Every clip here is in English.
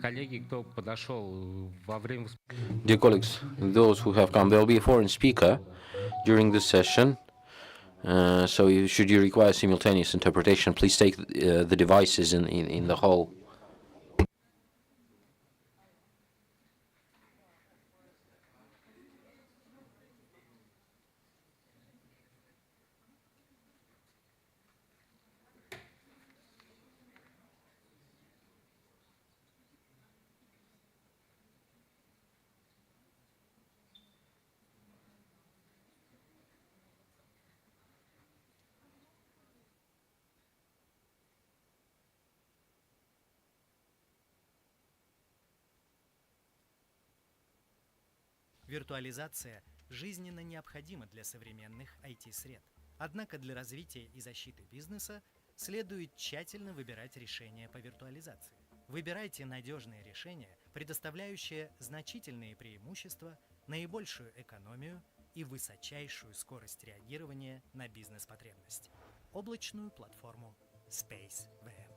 Коллеги, кто подошел во время... Dear colleagues, those who have come, there will be a foreign speaker during this session. So should you require simultaneous interpretation, please take the devices in the hall. Виртуализация жизненно необходима для современных IT-сред. Однако для развития и защиты бизнеса следует тщательно выбирать решения по виртуализации. Выбирайте надежные решения, предоставляющие значительные преимущества, наибольшую экономию и высочайшую скорость реагирования на бизнес-потребности. Облачную платформу SpaceVM.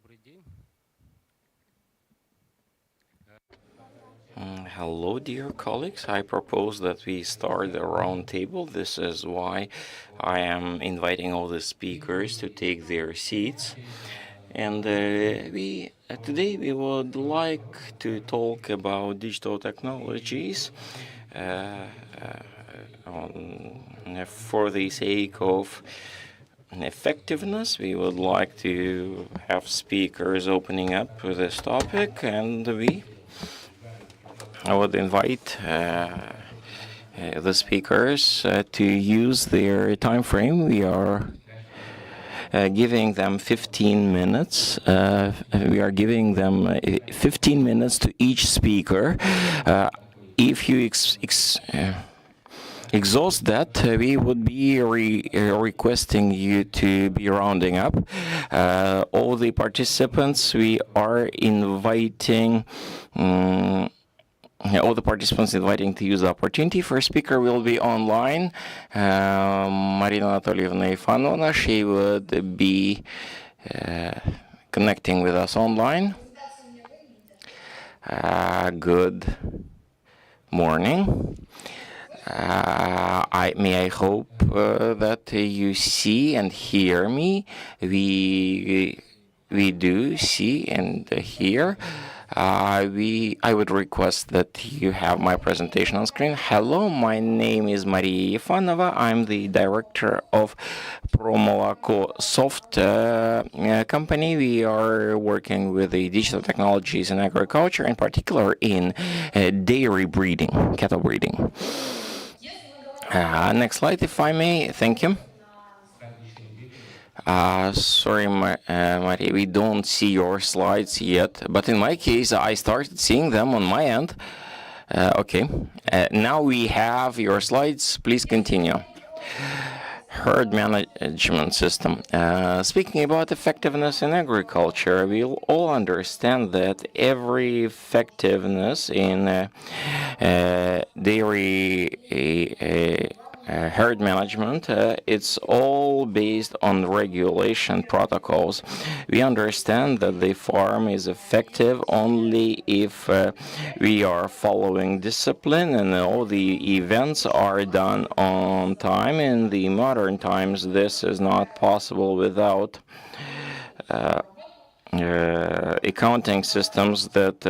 Добрый день. Hello, dear colleagues. I propose that we start the round table. This is why I am inviting all the speakers to take their seats. And today we would like to talk about digital technologies for the sake of effectiveness. We would like to have speakers opening up with this topic, and I would invite the speakers to use their time frame. We are giving them 15 minutes. We are giving them 15 minutes to each speaker. If you exhaust that, we would be requesting you to be rounding up. All the participants, we are inviting all the participants inviting to use the opportunity. First speaker will be online, Marina Anatolievna Ivanovna. She would be connecting with us online. Good morning. I hope that you see and hear me. We do see and hear. I would request that you have my presentation on screen. Hello, my name is Maria Ivanova. I'm the director of Promolako Soft company. We are working with the digital technologies in agriculture, in particular in dairy breeding, cattle breeding. Next slide, if I may. Thank you. Sorry, Maria, we don't see your slides yet, but in my case, I started seeing them on my end. Okay, now we have your slides. Please continue. Herd management system. Speaking about effectiveness in agriculture, we all understand that every effectiveness in dairy herd management, it's all based on regulation protocols. We understand that the farm is effective only if we are following discipline and all the events are done on time. In the modern times, this is not possible without accounting systems that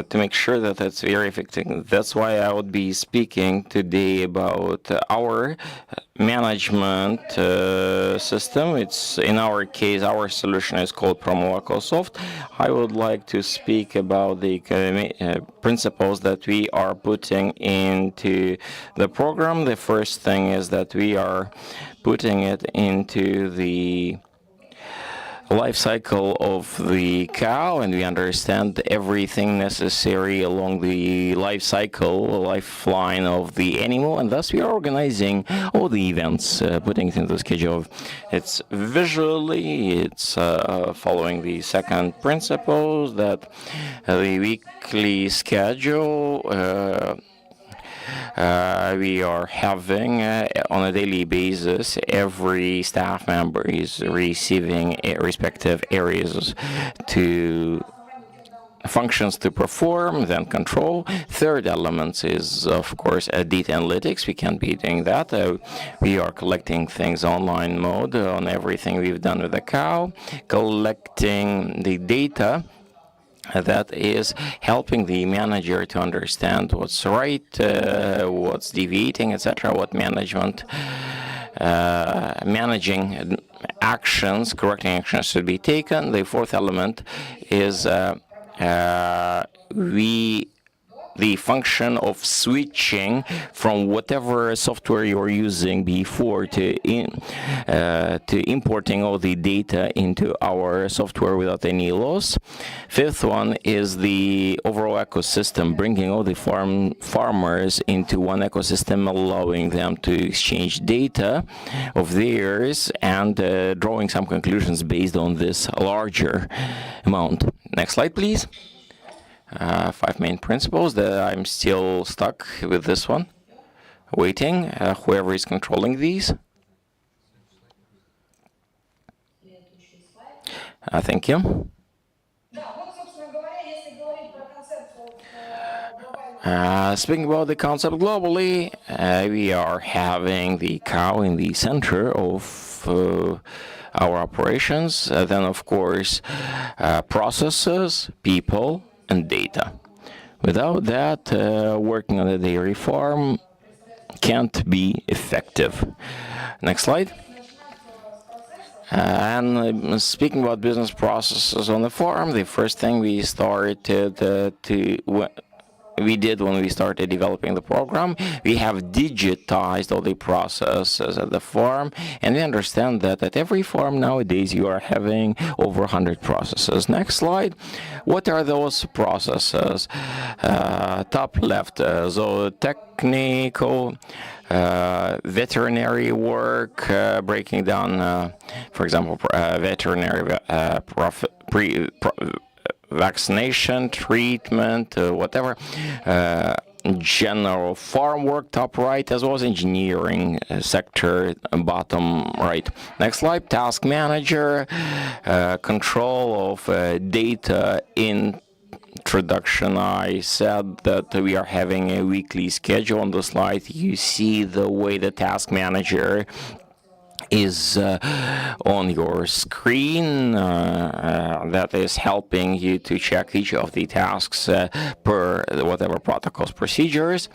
to make sure that it's very effective. That's why I would be speaking today about our management system. It's, in our case, our solution is called Promolako Soft. I would like to speak about the principles that we are putting into the program. The first thing is that we are putting it into the life cycle of the cow, and we understand everything necessary along the life cycle, lifeline of the animal, and thus we are organizing all the events, putting it into the schedule. It's following the second principle that the weekly schedule we are having on a daily basis. Every staff member is receiving respective areas to functions to perform, then control. Third element is, of course, data analytics. We can be doing that. We are collecting things online mode on everything we've done with the cow, collecting the data that is helping the manager to understand what's right, what's deviating, etc., what managing actions, correcting actions should be taken. The fourth element is the function of switching from whatever software you're using before to importing all the data into our software without any loss. Fifth one is the overall ecosystem, bringing all the farmers into one ecosystem, allowing them to exchange data of theirs and drawing some conclusions based on this larger amount. Next slide, please. 5 main principles that I'm still stuck with this one, waiting, whoever is controlling these. Thank you. Speaking about the concept globally, we are having the cow in the center of our operations. Then, of course, processes, people, and data. Without that, working on a dairy farm can't be effective. Next slide. And speaking about business processes on the farm, the first thing we did when we started developing the program, we have digitized all the processes at the farm, and we understand that at every farm nowadays you are having over 100 processes. Next slide. What are those processes? Top left, zootechnical, veterinary work, breaking down, for example, veterinary vaccination, treatment, whatever, general farm work, top right, as well as engineering sector, bottom right. Next slide, task manager, control of data introduction. I said that we are having a weekly schedule. On the slide, you see the way the task manager is on your screen. That is helping you to check each of the tasks per whatever protocols, procedures,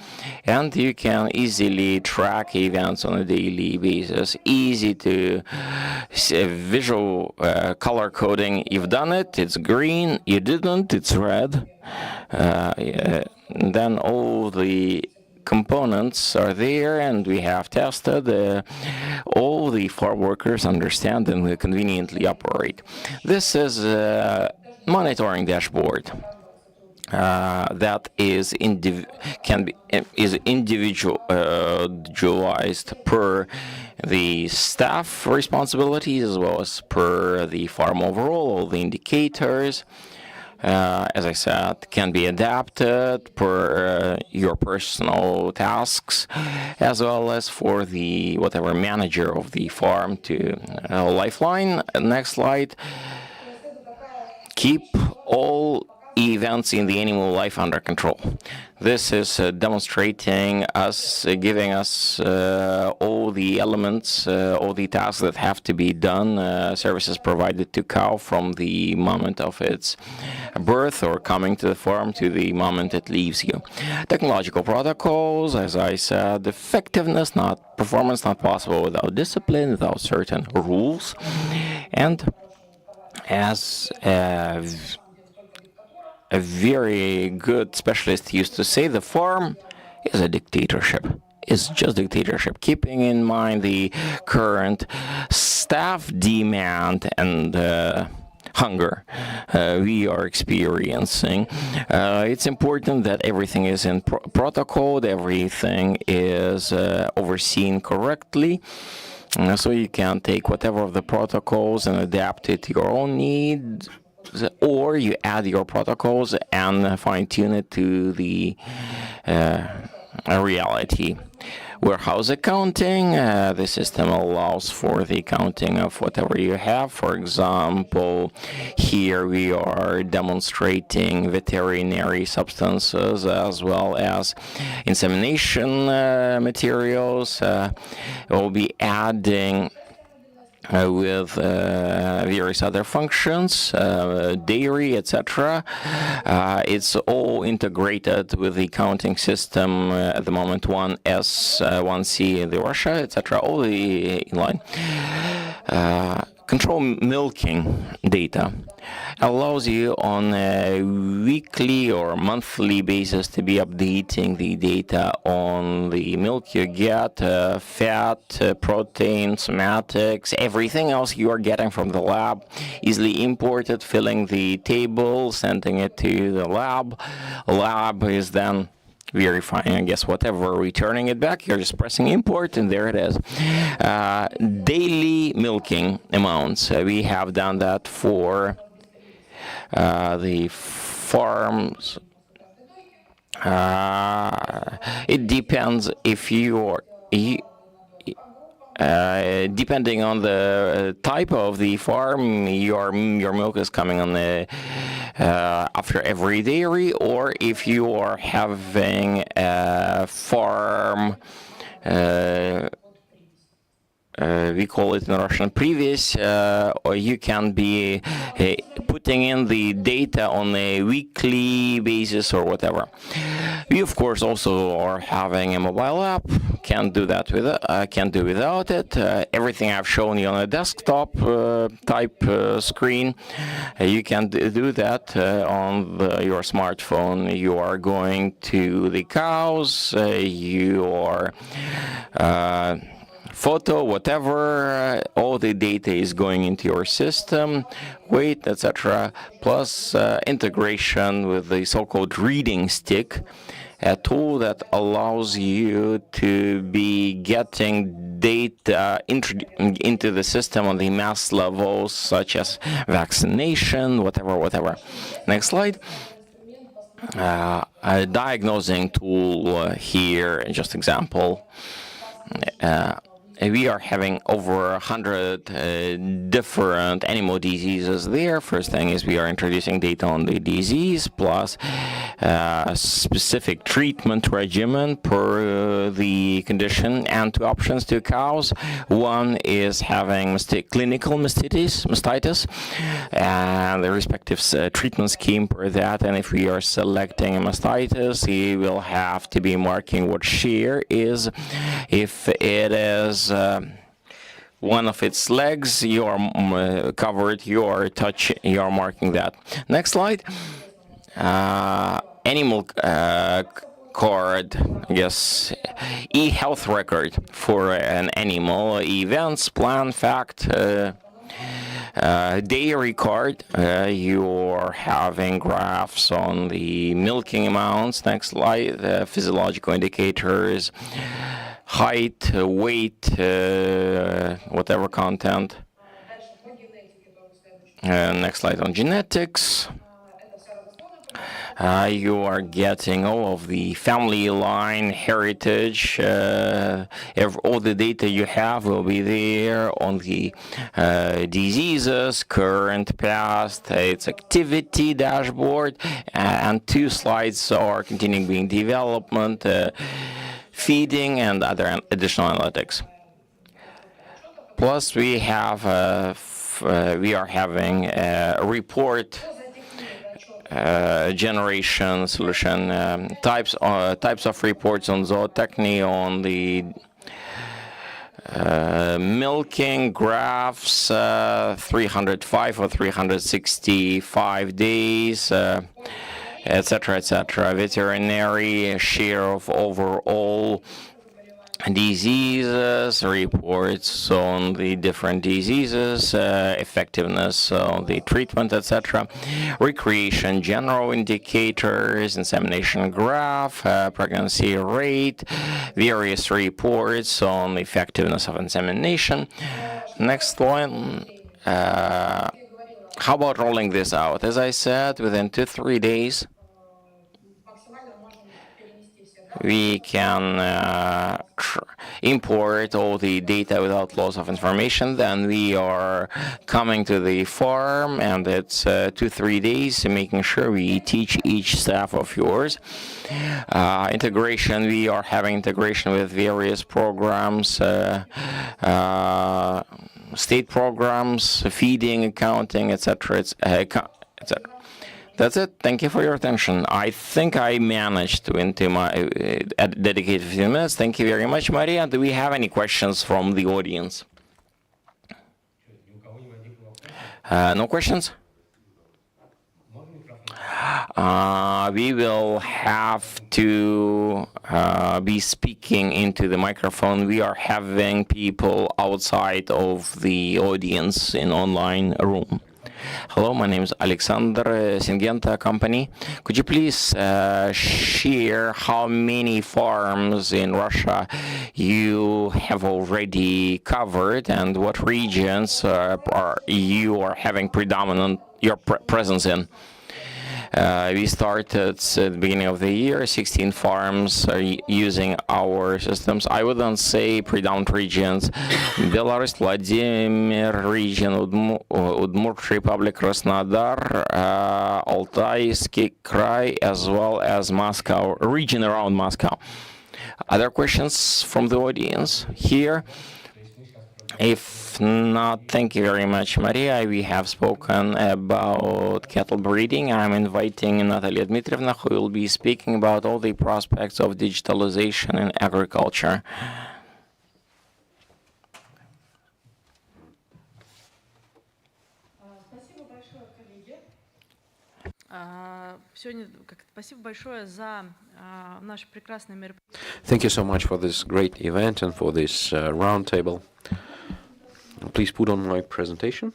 and you can easily track events on a daily basis. Easy to visual color coding. You've done it, it's green. You didn't, it's red. Then all the components are there, and we have tested. All the farm workers understand and will conveniently operate. This is a monitoring dashboard that is individualized per the staff responsibilities as well as per the farm overall. All the indicators, as I said, can be adapted per your personal tasks, as well as for the whatever manager of the farm to lifeline. Next slide. Keep all events in the animal life under control. This is demonstrating us, giving us all the elements, all the tasks that have to be done, services provided to cow from the moment of its birth or coming to the farm to the moment it leaves you. Technological protocols, as I said, effectiveness, not performance, not possible without discipline, without certain rules. And as a very good specialist used to say, the farm is a dictatorship. It's just dictatorship. Keeping in mind the current staff demand and hunger we are experiencing, it's important that everything is in protocol, everything is overseen correctly. So you can take whatever of the protocols and adapt it to your own needs, or you add your protocols and fine-tune it to the reality. Warehouse accounting, the system allows for the accounting of whatever you have. For example, here we are demonstrating veterinary substances as well as insemination materials. We'll be adding with various other functions, dairy, etc. It's all integrated with the accounting system at the moment, 1S, 1C in the Russia, etc. All the inline. Control milking data allows you on a weekly or monthly basis to be updating the data on the milk you get, fat, protein, somatics, everything else you are getting from the lab, easily imported, filling the table, sending it to the lab. Lab is then verifying, I guess, whatever, returning it back. You're just pressing import, and there it is. Daily milking amounts. We have done that for the farms. It depends if depending on the type of the farm, your milk is coming on the after every dairy, or if you are having a farm, we call it in Russian previous, or you can be putting in the data on a weekly basis or whatever. We of course also are having a mobile app. Can't do that can't do without it. Everything I've shown you on a desktop type screen, you can do that on your smartphone. You are going to the cows, you are photo, whatever, all the data is going into your system, weight, etc., plus integration with the so-called reading stick, a tool that allows you to be getting data into the system on the mass levels, such as vaccination, whatever. Next slide. A diagnosing tool here, just example. We are having over 100 different animal diseases there. First thing is we are introducing data on the disease plus a specific treatment regimen per the condition, and two options to cows. One is having clinical mastitis and the respective treatment scheme per that. And if we are selecting a mastitis, we will have to be marking what share is. If it is one of its legs, you are covered, you are marking that. Next slide. Animal card, I guess, e-health record for an animal, events, plan, fact, dairy card. You're having graphs on the milking amounts. Next slide. Physiological indicators, height, weight, whatever content. Next slide on genetics. You are getting all of the family line, heritage, all the data you have will be there on the diseases, current, past, its activity dashboard, and two slides are continuing being development, feeding, and other additional analytics. Plus, we have we are having a report generation solution, types of reports on zootechny, on the milking graphs, 305 or 365 days, etc. Veterinary share of overall diseases, reports on the different diseases, effectiveness of the treatment, etc. Recreation, general indicators, insemination graph, pregnancy rate, various reports on the effectiveness of insemination. Next one. How about rolling this out? As I said, within 2-3 days, we can import all the data without loss of information. Then we are coming to the farm, and it's 2-3 days, making sure we teach each staff of yours. Integration, we are having integration with various programs, state programs, feeding, accounting, etc. That's it. Thank you for your attention. I think I managed to into my dedicated 15 minutes. Thank you very much, Maria. Do we have any questions from the audience? No questions? We will have to be speaking into the microphone. We are having people outside of the audience in online room. Hello, my name is Alexander, Syngenta company. Could you please share how many farms in Russia you have already covered, and what regions you are having predominant your presence in? We started at the beginning of the year. 16 farms are using our systems. I wouldn't say pre-downed regions. Belarus, Vladimir region, Udmurt Republic, Krasnodar, Altaiский Krai, as well as Moscow, region around Moscow. Other questions from the audience here? If not, thank you very much, Maria. We have spoken about cattle breeding. I'm inviting Natalia Dmitrievna, who will be speaking about all the prospects of digitalization in agriculture. Thank you so much for this great event and for this roundtable. Please put on my presentation.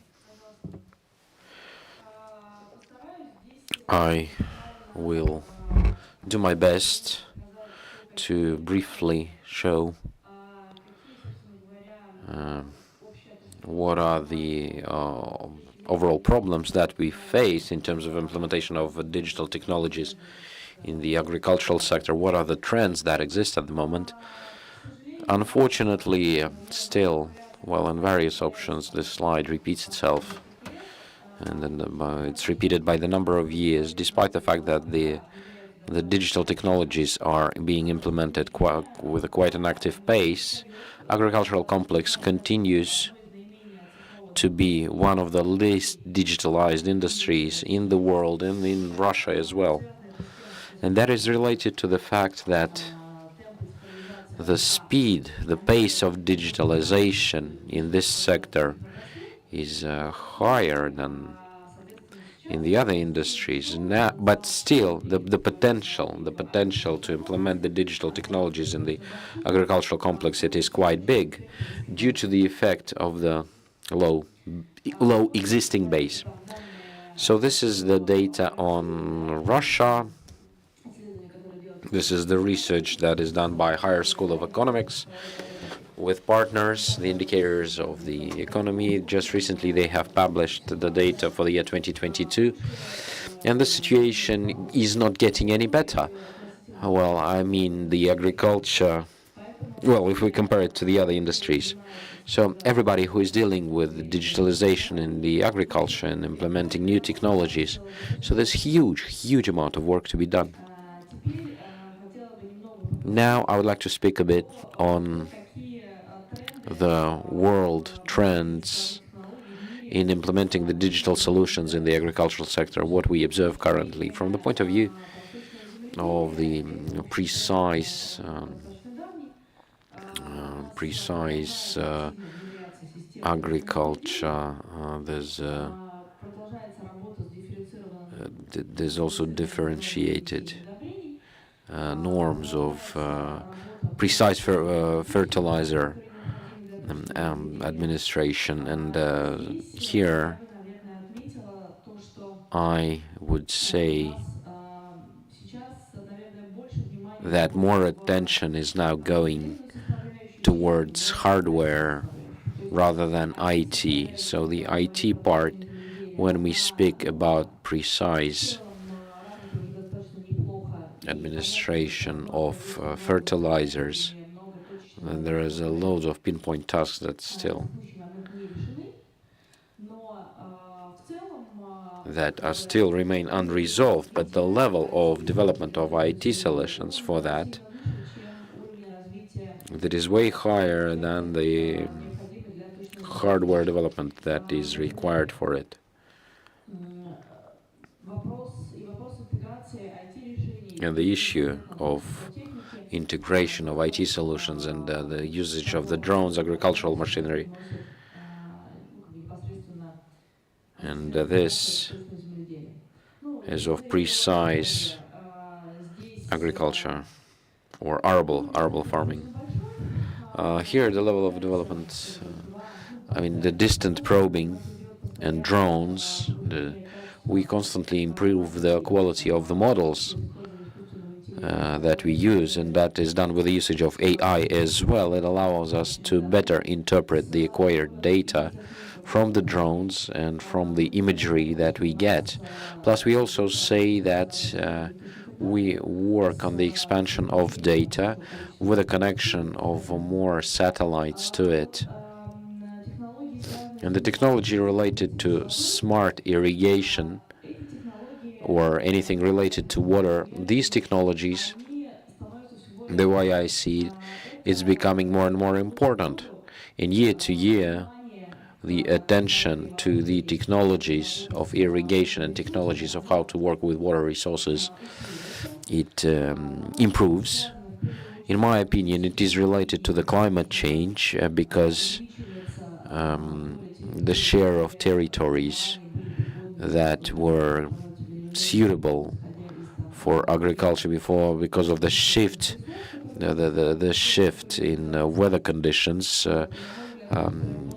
I will do my best to briefly show what are the overall problems that we face in terms of implementation of digital technologies in the agricultural sector. What are the trends that exist at the moment? Unfortunately, still, well, in various options, this slide repeats itself, and then it's repeated by the number of years, despite the fact that the digital technologies are being implemented with quite an active pace. Agricultural complex continues to be one of the least digitalized industries in the world and in Russia as well. And that is related to the fact that the speed, the pace of digitalization in this sector is higher than in the other industries. Now, but still, the potential to implement the digital technologies in the agricultural complex, it is quite big due to the effect of the low existing base. So this is the data on Russia. This is the research that is done by Higher School of Economics with partners, the indicators of the economy. Just recently they have published the data for the year 2022, and the situation is not getting any better. Well, I mean the agriculture, well, if we compare it to the other industries. So everybody who is dealing with digitalization in the agriculture and implementing new technologies, so there's huge amount of work to be done. Now I would like to speak a bit on the world trends in implementing the digital solutions in the agricultural sector, what we observe currently from the point of view of the precise agriculture. There's also differentiated norms of precise fertilizer administration, and here I would say that more attention is now going towards hardware rather than IT. So the IT part, when we speak about precise administration of fertilizers, and there is a load of pinpoint tasks that are still remain unresolved, but the level of development of IT solutions for that is way higher than the hardware development that is required for it. And the issue of integration of IT solutions and the usage of the drones, agricultural machinery, and this is of precise agriculture or arable farming. Here the level of development, I mean the distant probing and drones, we constantly improve the quality of the models that we use, and that is done with the usage of AI as well. It allows us to better interpret the acquired data from the drones and from the imagery that we get. Plus, we also say that we work on the expansion of data with a connection of more satellites to it. And the technology related to smart irrigation or anything related to water, these technologies, the way I see it, is becoming more and more important. And year to year, the attention to the technologies of irrigation and technologies of how to work with water resources, it improves. In my opinion, it is related to the climate change because the share of territories that were suitable for agriculture before, because of the shift, the shift in weather conditions,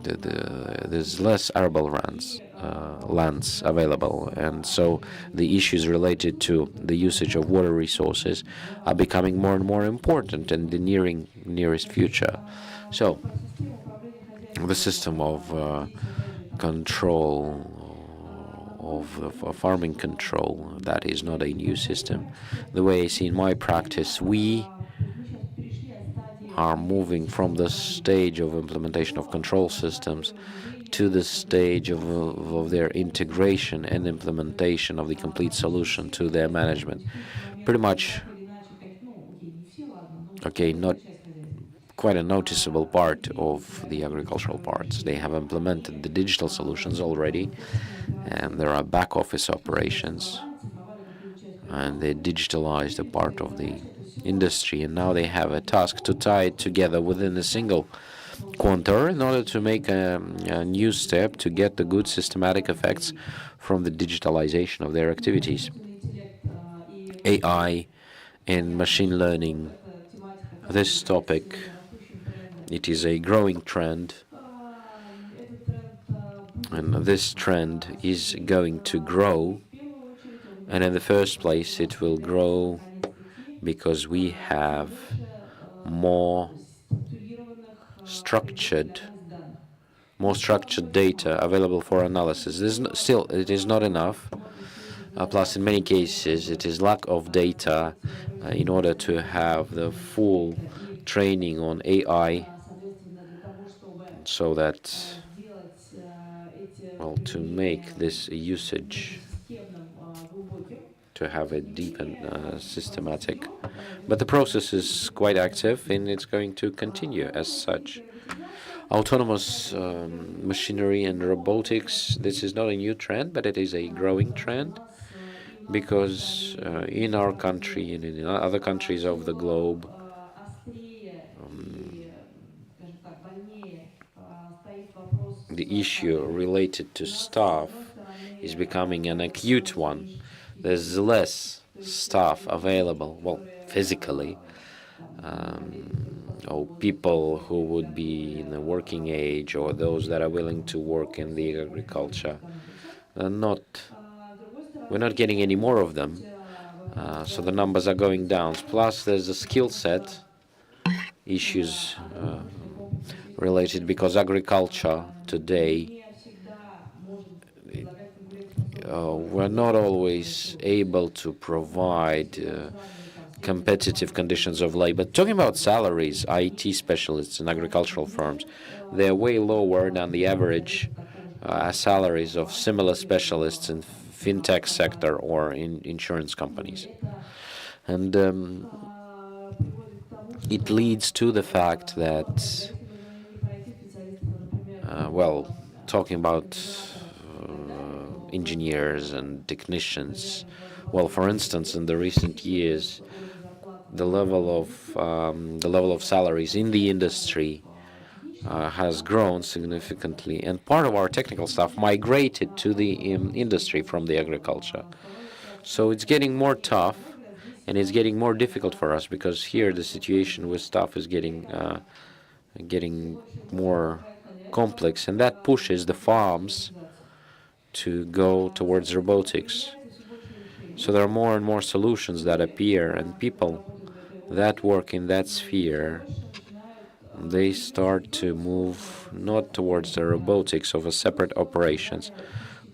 there's less arable lands available, and so the issues related to the usage of water resources are becoming more and more important in the nearest future. So the system of control of farming control, that is not a new system. The way I see in my practice, we are moving from the stage of implementation of control systems to the stage of their integration and implementation of the complete solution to their management. Pretty much, okay, not quite a noticeable part of the agricultural parts. They have implemented the digital solutions already, and there are back office operations, and they digitalized a part of the industry, and now they have a task to tie it together within a single contour in order to make a new step to get the good systematic effects from the digitalization of their activities. AI and machine learning, this topic, it is a growing trend, and this trend is going to grow. And in the first place, it will grow because we have more structured data available for analysis. Still, it is not enough. Plus, in many cases, it is lack of data in order to have the full training on AI, so that, well, to make this usage, to have it deep and systematic. But the process is quite active, and it's going to continue as such. Autonomous machinery and robotics, this is not a new trend, but it is a growing trend, because in our country and in other countries of the globe, the issue related to staff is becoming an acute one. There's less staff available, well, physically, or people who would be in the working age, or those that are willing to work in the agriculture. We're not getting any more of them, so the numbers are going down. Plus, there's a skill set issues related, because agriculture today, we're not always able to provide competitive conditions of labor. Talking about salaries, IT specialists in agricultural firms, they're way lower than the average salaries of similar specialists in fintech sector or in insurance companies. And it leads to the fact that, well, talking about engineers and technicians, well, for instance, in the recent years, the level of salaries in the industry has grown significantly, and part of our technical staff migrated to the industry from the agriculture. So it's getting more tough, and it's getting more difficult for us, because here the situation with staff is getting more complex, and that pushes the farms to go towards robotics. So there are more and more solutions that appear, and people that work in that sphere, they start to move not towards the robotics of a separate operations,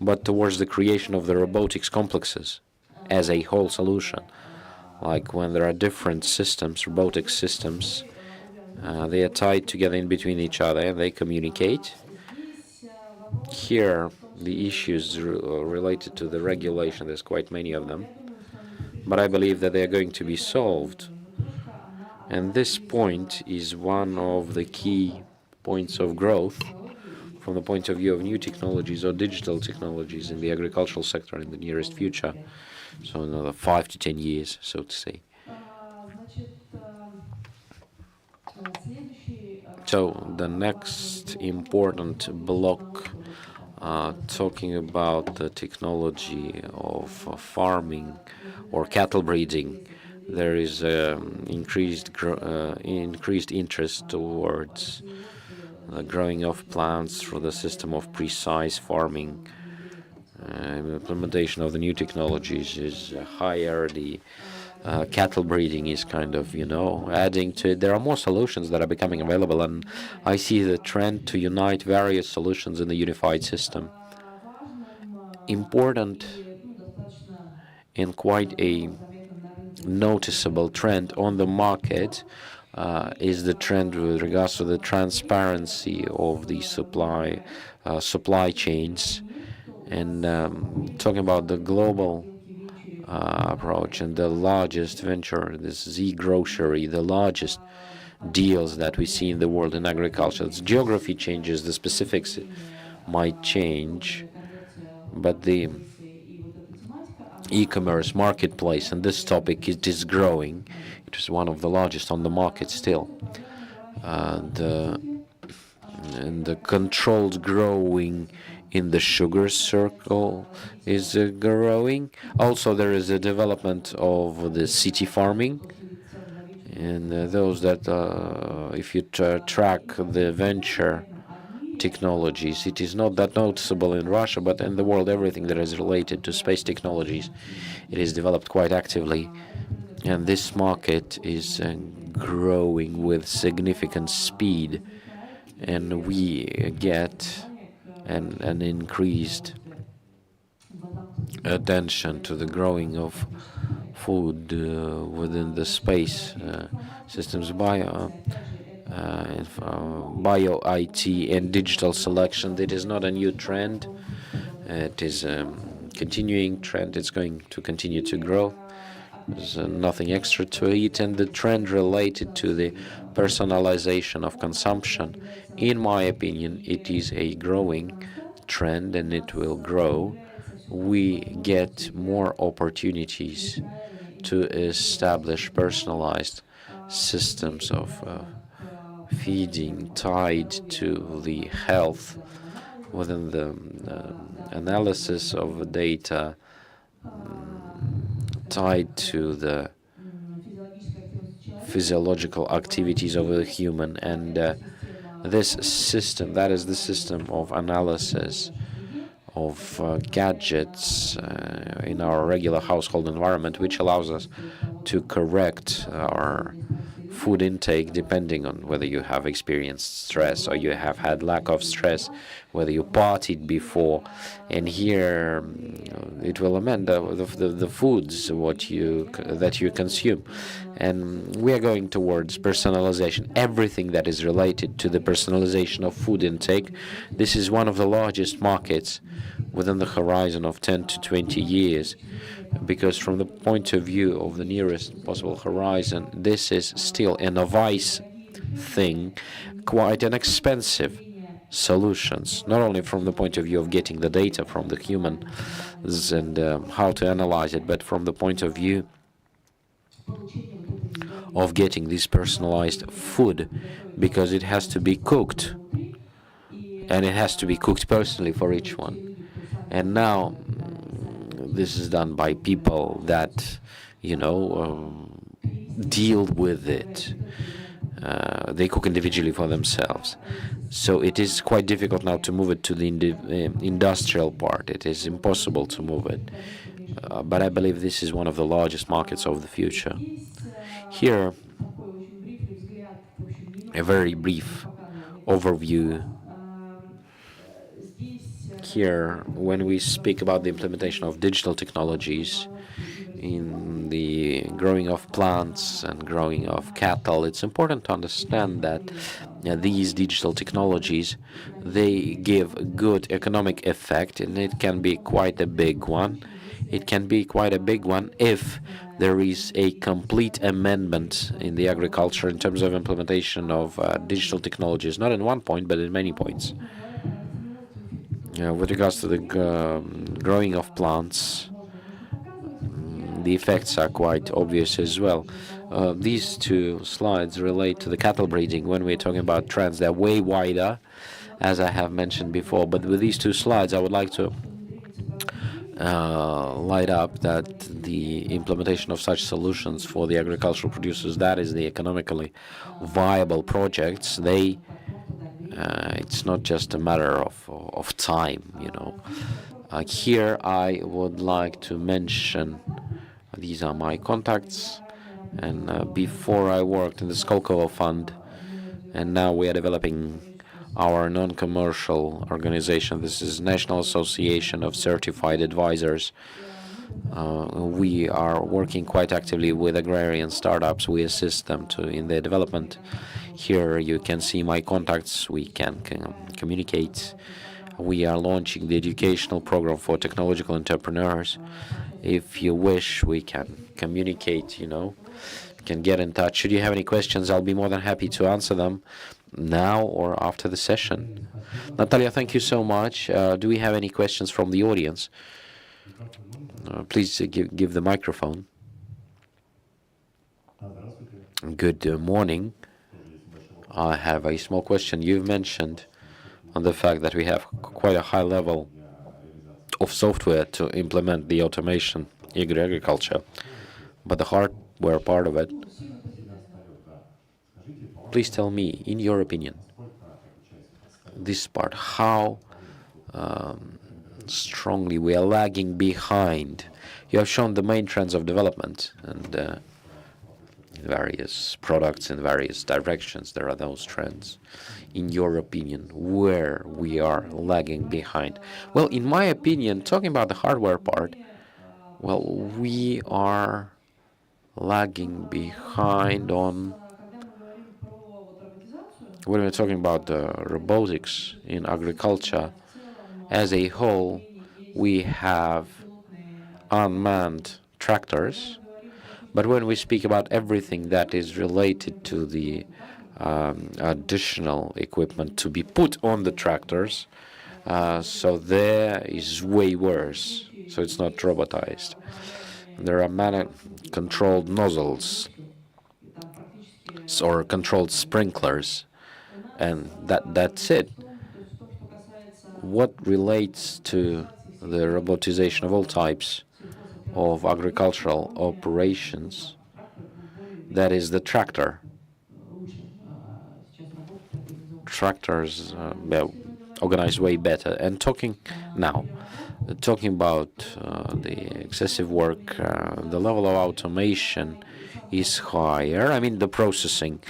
but towards the creation of the robotics complexes as a whole solution. Like when there are different systems, robotic systems, they are tied together in between each other, they communicate. Here, the issues related to the regulation, there's quite many of them, but I believe that they are going to be solved. And this point is one of the key points of growth from the point of view of new technologies or digital technologies in the agricultural sector in the nearest future, so another 5 to 10 years, so to say. So the next important block, talking about the technology of farming or cattle breeding, there is increased interest towards the growing of plants through the system of precise farming. Implementation of the new technologies is higher. The cattle breeding is kind of, adding to it. There are more solutions that are becoming available, and I see the trend to unite various solutions in the unified system. Important and quite a noticeable trend on the market is the trend with regards to the transparency of the supply chains, and talking about the global approach and the largest venture, this Z grocery, the largest deals that we see in the world in agriculture. Its geography changes, the specifics might change, but the e-commerce marketplace and this topic, it is growing. It is one of the largest on the market still. And the controlled growing in the sugar circle is growing. Also, there is a development of the city farming. And those that, if you track the venture technologies, it is not that noticeable in Russia, but in the world, everything that is related to space technologies, it is developed quite actively. And this market is growing with significant speed. And we get an increased attention to the growing of food within the space systems, bio IT and digital selection. It is not a new trend. It is a continuing trend. It's going to continue to grow. There's nothing extra to it. And the trend related to the personalization of consumption, in my opinion, it is a growing trend and it will grow. We get more opportunities to establish personalized systems of feeding tied to the health within the analysis of the data, tied to the physiological activities of the human. And this system, that is the system of analysis of gadgets in our regular household environment, which allows us to correct our food intake depending on whether you have experienced stress or you have had lack of stress, whether you partied before. And here it will amend the foods that you consume. And we are going towards personalization. Everything that is related to the personalization of food intake, this is one of the largest markets within the horizon of 10 to 20 years. Because from the point of view of the nearest possible horizon, this is still a novice thing, quite an expensive solutions, not only from the point of view of getting the data from the humans and how to analyze it, but from the point of view of getting this personalized food, because it has to be cooked, and it has to be cooked personally for each one. And now this is done by people that, deal with it. They cook individually for themselves. So it is quite difficult now to move it to the industrial part. It is impossible to move it. But I believe this is one of the largest markets of the future. Here, a very brief overview. Here, when we speak about the implementation of digital technologies in the growing of plants and growing of cattle, it's important to understand that these digital technologies, they give good economic effect, and it can be quite a big one. It can be quite a big one if there is a complete amendment in the agriculture in terms of implementation of digital technologies, not in one point, but in many points. With regards to the growing of plants, the effects are quite obvious as well. These two slides relate to the cattle breeding. When we're talking about trends, they're way wider, as I have mentioned before. But with these two slides, I would like to light up that the implementation of such solutions for the agricultural producers, that is the economically viable projects, they it's not just a matter of time, you know. Here I would like to mention, these are my contacts, and before I worked in the Skolkovo Fund, and now we are developing our non-commercial organization. This is National Association of Certified Advisors. We are working quite actively with agrarian startups. We assist them in their development. Here you can see my contacts. We can communicate. We are launching the educational program for technological entrepreneurs. If you wish, we can communicate, you know, can get in touch. Should you have any questions, I'll be more than happy to answer them now or after the session. Natalia, thank you so much. Do we have any questions from the audience? Please give the microphone. Good morning. I have a small question. You've mentioned on the fact that we have quite a high level of software to implement the automation in agriculture, but the hardware part of it, please tell me, in your opinion, this part, how strongly we are lagging behind. You have shown the main trends of development, and various products in various directions, there are those trends. In your opinion, where we are lagging behind? Well, in my opinion, talking about the hardware part, well, we are lagging behind on, when we're talking about robotics in agriculture as a whole, we have unmanned tractors. But when we speak about everything that is related to the additional equipment to be put on the tractors, so there is way worse. So it's not robotized. There are man-controlled nozzles or controlled sprinklers, and that's it. What relates to the robotization of all types of agricultural operations, that is the tractor. Tractors organized way better. And talking about the excessive work, the level of automation is higher. I mean, the processing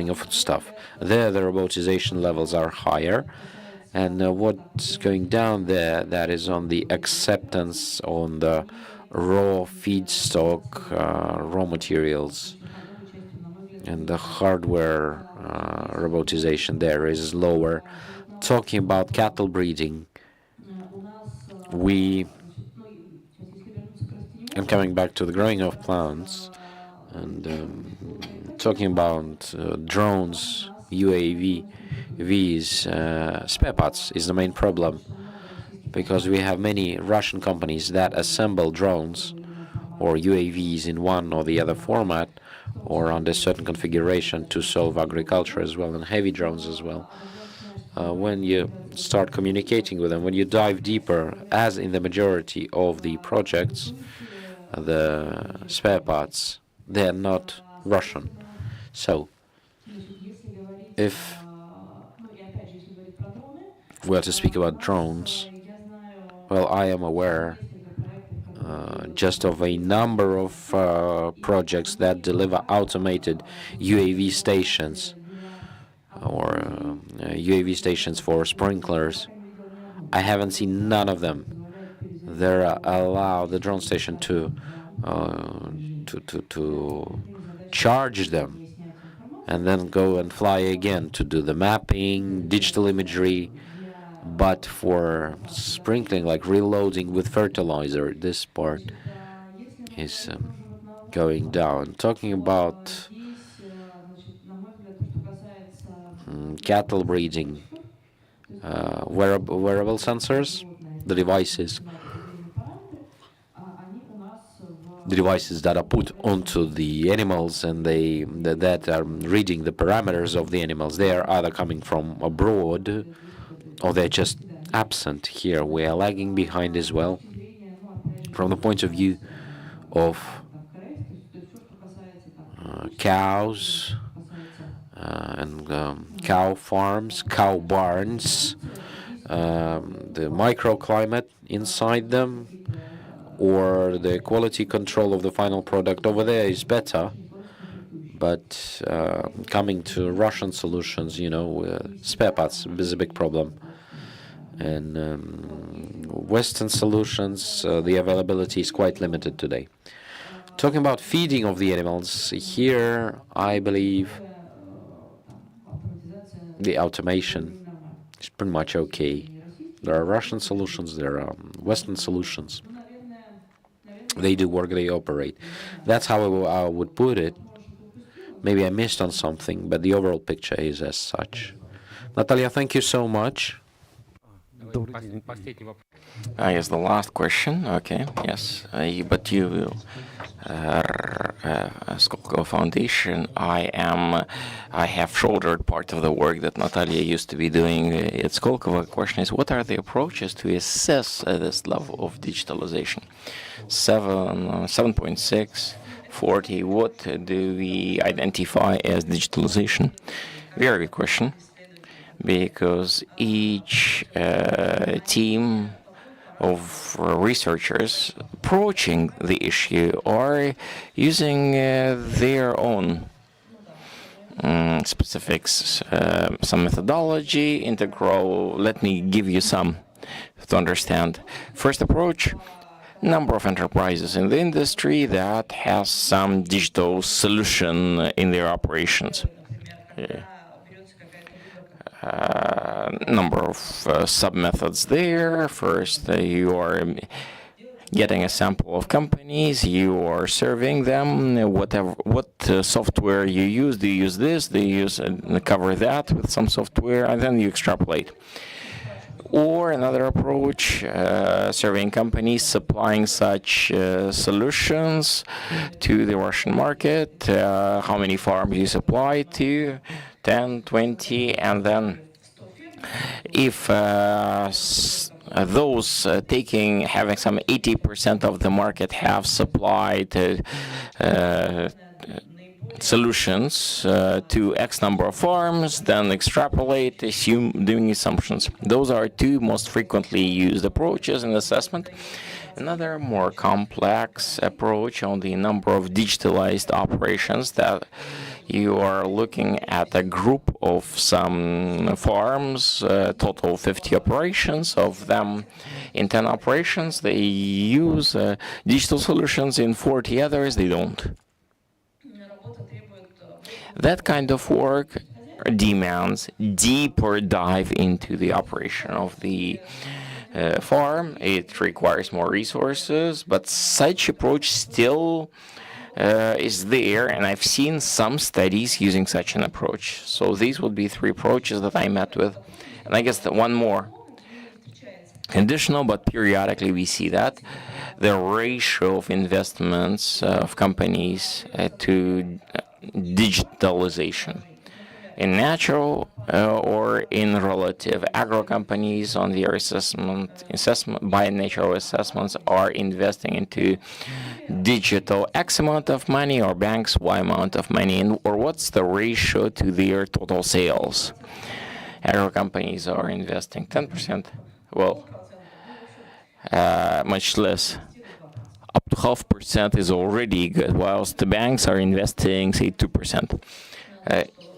of stuff. There, the robotization levels are higher. And what's going down there, that is on the acceptance on the raw feedstock, raw materials, and the hardware robotization there is lower. Talking about cattle breeding, and coming back to the growing of plants, and talking about drones, UAVs, spare parts is the main problem, because we have many Russian companies that assemble drones or UAVs in one or the other format or under certain configuration to solve agriculture as well, and heavy drones as well. When you start communicating with them, when you dive deeper, as in the majority of the projects, the spare parts, they're not Russian. So if we are to speak about drones, well, I am aware just of a number of projects that deliver automated UAV stations. or UAV stations for sprinklers. I haven't seen none of them. They allow the drone station to charge them and then go and fly again to do the mapping, digital imagery. But for sprinkling, like reloading with fertilizer, this part is going down. Talking about cattle breeding, wearable sensors, the devices that are put onto the animals and that are reading the parameters of the animals. They are either coming from abroad or they're just absent here. We are lagging behind as well from the point of view of cows and cow farms, cow barns, the microclimate inside them, or the quality control of the final product over there is better. But coming to Russian solutions, spare parts is a big problem. And Western solutions, the availability is quite limited today. Talking about feeding of the animals, here I believe the automation is pretty much okay. There are Russian solutions, there are Western solutions. They do work, they operate. That's how I would put it. Maybe I missed on something, but the overall picture is as such. Natalia, thank you so much. Yes, the last question. Okay, yes. But you will, Skolkovo Foundation, I have shouldered part of the work that Natalia used to be doing at Skolkovo. The question is, what are the approaches to assess this level of digitalization? 7.6, 40, what do we identify as digitalization? Very good question. Because each team of researchers approaching the issue are using their own specifics, some methodology, integral. Let me give you some to understand. First approach, number of enterprises in the industry that has some digital solution in their operations. Number of sub-methods there. First, you are getting a sample of companies, you are serving them, what software you use. Do you use this? Do you use cover that with some software? And then you extrapolate. Or another approach, surveying companies, supplying such solutions to the Russian market, how many farms you supply to, 10, 20, and then if those having some 80% of the market have supplied solutions to X number of farms, then extrapolate, doing assumptions. Those are two most frequently used approaches in assessment. Another more complex approach on the number of digitalized operations, that you are looking at a group of some farms, total 50 operations. Of them, in 10 operations, they use digital solutions. In 40 others, they don't. That kind of work demands deeper dive into the operation of the farm. It requires more resources, but such approach still is there, and I've seen some studies using such an approach. So these would be three approaches that I met with, and I guess that one more additional, but periodically we see that the ratio of investments of companies to digitalization in natural or in relative. Agro companies on their assessment by natural assessments are investing into digital X amount of money, or banks Y amount of money, or what's the ratio to their total sales. Agro companies are investing 10%, well, much less. Up to 0.5% is already good, whilst the banks are investing, say, 2%.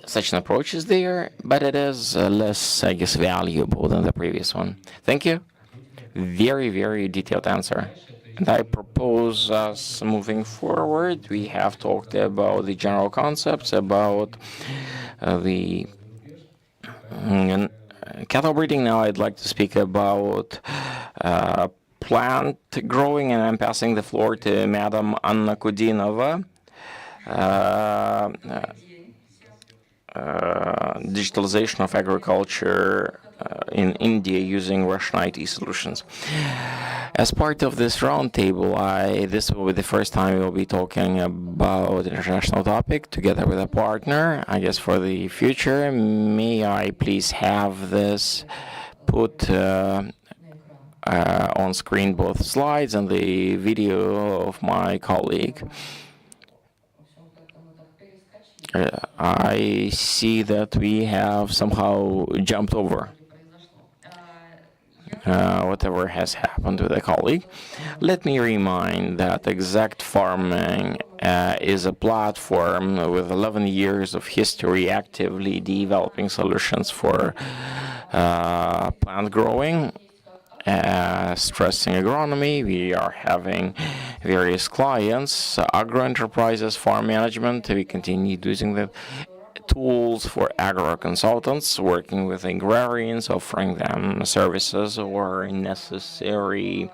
such an approach is there, but it is less, I guess, valuable than the previous one. Thank you. Very, very detailed answer. And I propose us moving forward. We have talked about the general concepts, about the cattle breeding. Now I'd like to speak about plant growing, and I'm passing the floor to Madam Anna Kudinova. Digitalization of agriculture in India using Russian IT solutions. As part of this roundtable, this will be the first time we will be talking about international topic together with a partner. I guess for the future, may I please have this put on screen, both slides and the video of my colleague. I see that we have somehow jumped over whatever has happened with a colleague. Let me remind that Exact Farming is a platform with 11 years of history actively developing solutions for plant growing. Stressing agronomy, we are having various clients, agro enterprises, farm management. We continue using the tools for agro consultants, working with agrarians, offering them services or necessary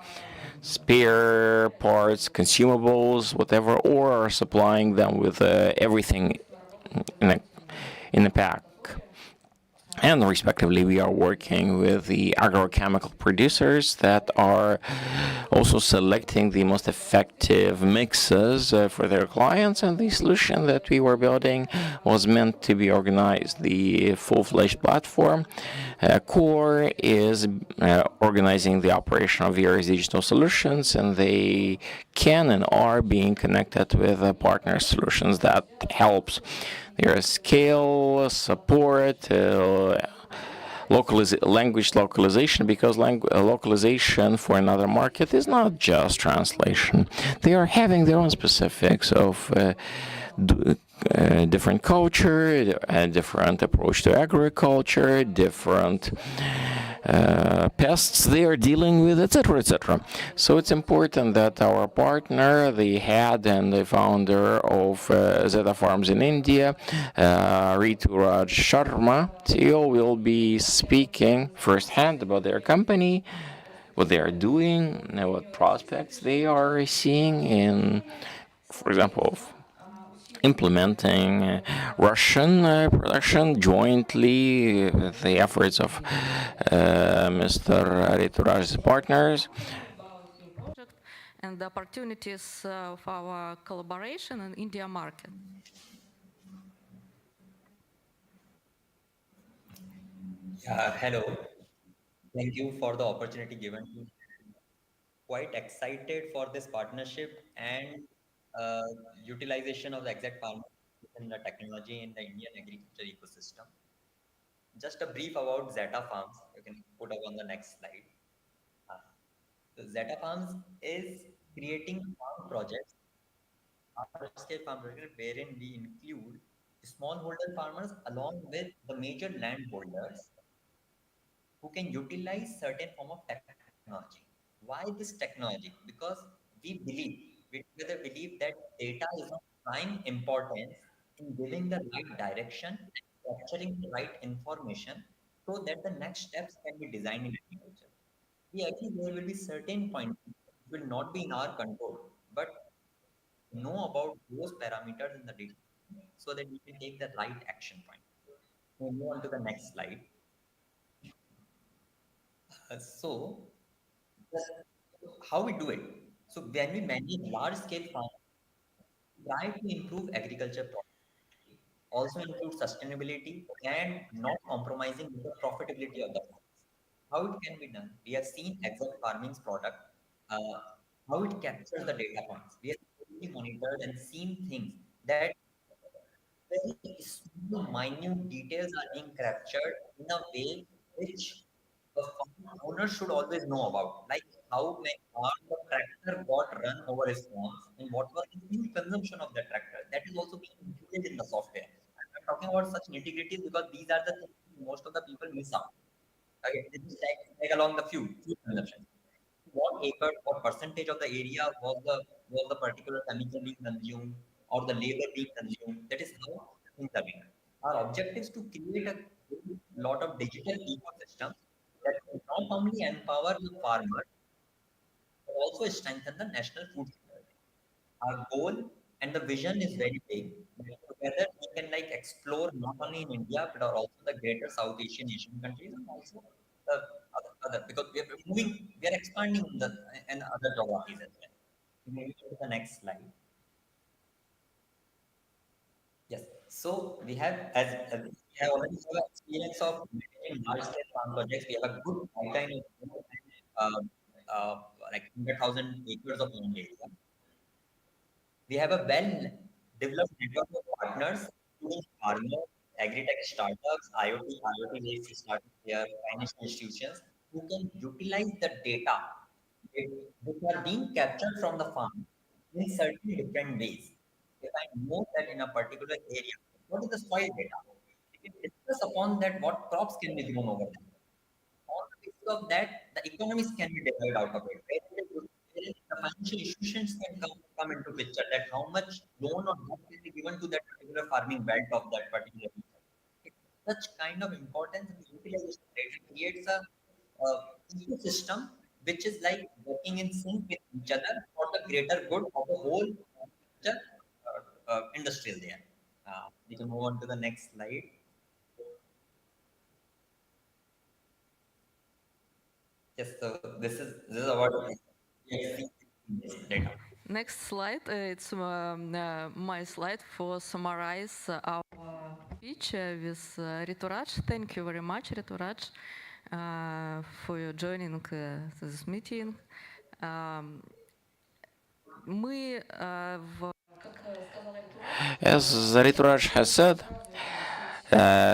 spare parts, consumables, whatever, or supplying them with everything in a pack. And respectively, we are working with the agrochemical producers that are also selecting the most effective mixes for their clients. And the solution that we were building was meant to be organized. The full-fledged platform core is organizing the operation of various digital solutions, and they can and are being connected with partner solutions that helps their scale, support, language localization, because localization for another market is not just translation. They are having their own specifics of different culture, a different approach to agriculture, different pests they are dealing with, etc., etc. So it's important that our partner, the head and the founder of Zeta Farms in India, Rituraj Sharma, CEO, will be speaking firsthand about their company, what they are doing, what prospects they are seeing in, for example, implementing Russian production jointly with the efforts of Mr. Rituraj's partners. And the opportunities of our collaboration in India market. Hello. Thank you for the opportunity given to me. Quite excited for this partnership and uh, utilization of the exact farm in the technology in the Indian agriculture ecosystem. Just a brief about Zeta Farms. You can put up on the next slide. Uh, so Zeta Farms is creating farm projects, large-scale farm projects, wherein we include smallholder farmers along with the major landholders who can utilize certain form of technology. Why this technology? Because we together believe that data is of prime importance in giving the right direction and capturing the right information so that the next steps can be designed in agriculture. We agree there will be certain points which will not be in our control, but know about those parameters in the data so that we can take the right action point. We'll move on to the next slide. So how we do it. So when we manage large scale farms, try to improve agriculture productivity, also include sustainability and not compromising with the profitability of the farms. How it can be done? We have seen exact farming's product, uh, how it captures the data points. We have really monitored and seen things that very small, minute details are being captured in a way which the farm owner should always know about, like how many hours the tractor got run over his farms and what was the fuel consumption of the tractor. That is also being included in the software. I'm not talking about such nitty-gritties because these are the things most of the people miss out. Okay, they just tag along the fuel consumption. What acre, what percentage of the area was the particular chemical being consumed or the labor being consumed? That is how things are being done. Our objective is to create a lot of digital ecosystem that will not only empower the farmer but also strengthen the national food security. Our goal and the vision is very big. Together, we can like explore not only in India but also the greater South Asian countries and also the other because we are expanding in the and other geographies as well. Maybe to the next slide. Yes. So we have as we have already have experience of managing large scale farm projects. We have a good pipeline of uh, uh, like 100,000 acres of land area. We have a well-developed network of partners, including farmers, agri-tech startups, IoT-based startups, here, financial institutions, who can utilize the data which are being captured from the farm in certain different ways. If I know that in a particular area, what is the soil data? We can discuss upon that what crops can be grown over there on the basis of that, the economies can be derived out of it. Wherein the financial institutions can come into picture that how much loan or what can be given to that particular farming belt of that particular region. Such kind of importance in the utilization rate creates a ecosystem which is like working in sync with each other for the greater good of the whole industry there. We can move on to the next slide. Yes, so this is about data. Next slide. It's my slide for summarize our speech with Rituraj. Thank you very much, Rituraj, for joining this meeting. Мы As Rituraj has said,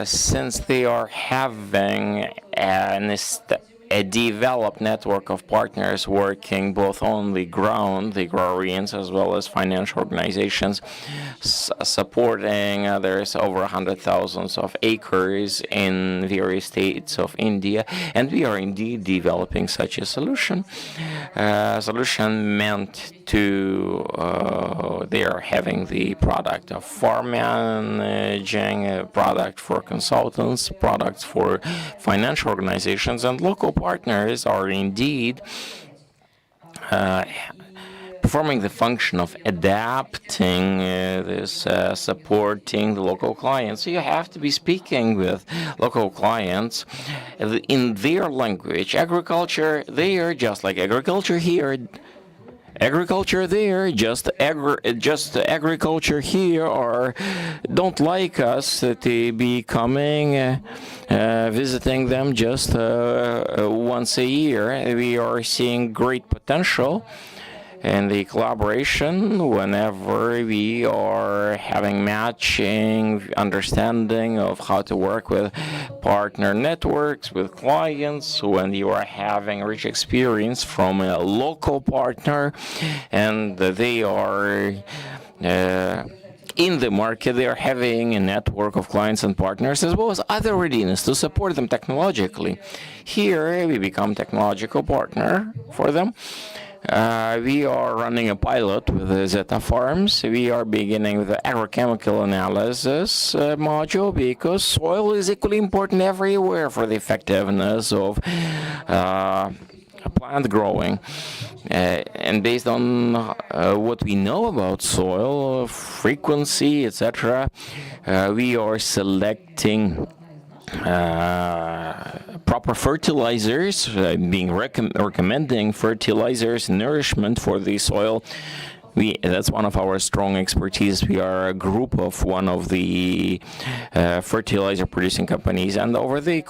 since they are having a developed network of partners working both on the ground, the agrarians as well as financial organizations, supporting there's over 100,000 of acres in various states of India, and we are indeed developing such a solution. Solution meant to they are having the product of farm managing, a product for consultants, products for financial organizations, and local partners are indeed performing the function of adapting supporting the local clients. So you have to be speaking with local clients in their language. Agriculture there, just like agriculture here. Agriculture there, just agriculture here, or don't like us to be coming, visiting them just once a year. We are seeing great potential in the collaboration whenever we are having matching understanding of how to work with partner networks, with clients, when you are having rich experience from a local partner and they are in the market, they are having a network of clients and partners as well as other readiness to support them technologically. Here we become technological partner for them. We are running a pilot with the Zeta Farms. We are beginning with the agrochemical analysis module because soil is equally important everywhere for the effectiveness of plant growing. And based on what we know about soil, frequency, etc., we are selecting proper fertilizers, recommending fertilizers, nourishment for the soil. That's one of our strong expertise. We are a group of one of the fertilizer producing companies, and over the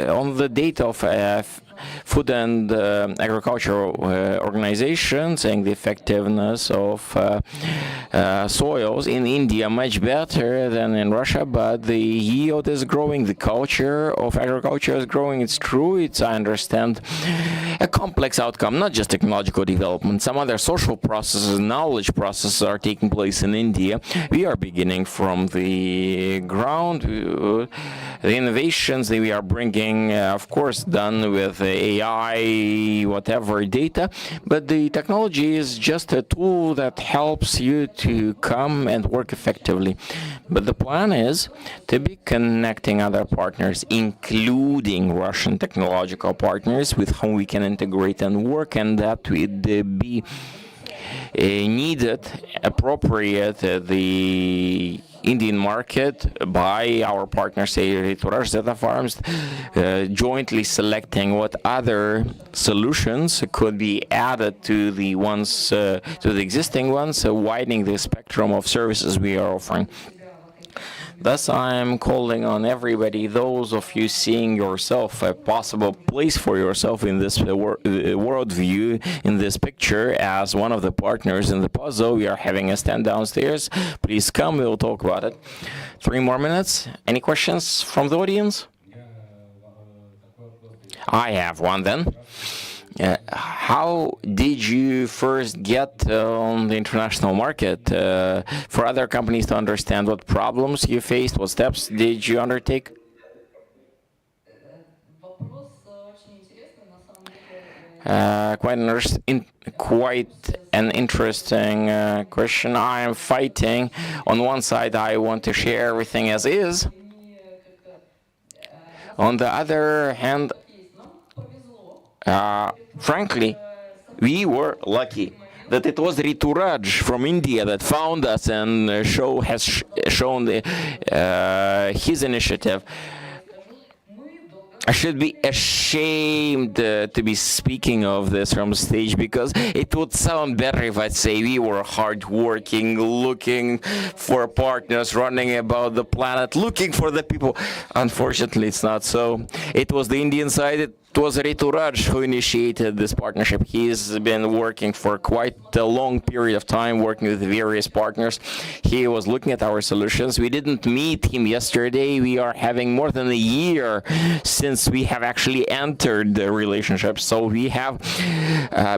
on the date of Food and Agricultural Organization, saying the effectiveness of soils in India much better than in Russia, but the yield is growing, the culture of agriculture is growing. It's true, I understand, a complex outcome, not just technological development. Some other social processes, knowledge processes are taking place in India. We are beginning from the ground. The innovations that we are bringing, of course, done with AI, whatever data, but the technology is just a tool that helps you to come and work effectively. But the plan is to be connecting other partners, including Russian technological partners with whom we can integrate and work, and that would be needed, appropriate, the Indian market by our partners, say, Zeta Farms, jointly selecting what other solutions could be added to the ones, to the existing ones, widening the spectrum of services we are offering. Thus, I'm calling on everybody, those of you seeing yourself a possible place for yourself in this worldview, in this picture, as one of the partners in the puzzle. We are having a stand downstairs. Please come, we'll talk about it. 3 more minutes. Any questions from the audience? I have one then. How did you first get on the international market? For other companies to understand what problems you faced, what steps did you undertake? Quite an interesting question. I am fighting. On one side, I want to share everything as is. On the other hand, frankly, we were lucky that it was Rituraj from India that found us and has shown his initiative. I should be ashamed to be speaking of this from stage, because it would sound better if I'd say we were hardworking, looking for partners, running about the planet, looking for the people. Unfortunately, it's not so. It was the Indian side. It was Rituraj who initiated this partnership. He's been working for quite a long period of time, working with various partners. He was looking at our solutions. We didn't meet him yesterday. We are having more than a year since we have actually entered the relationship. So we have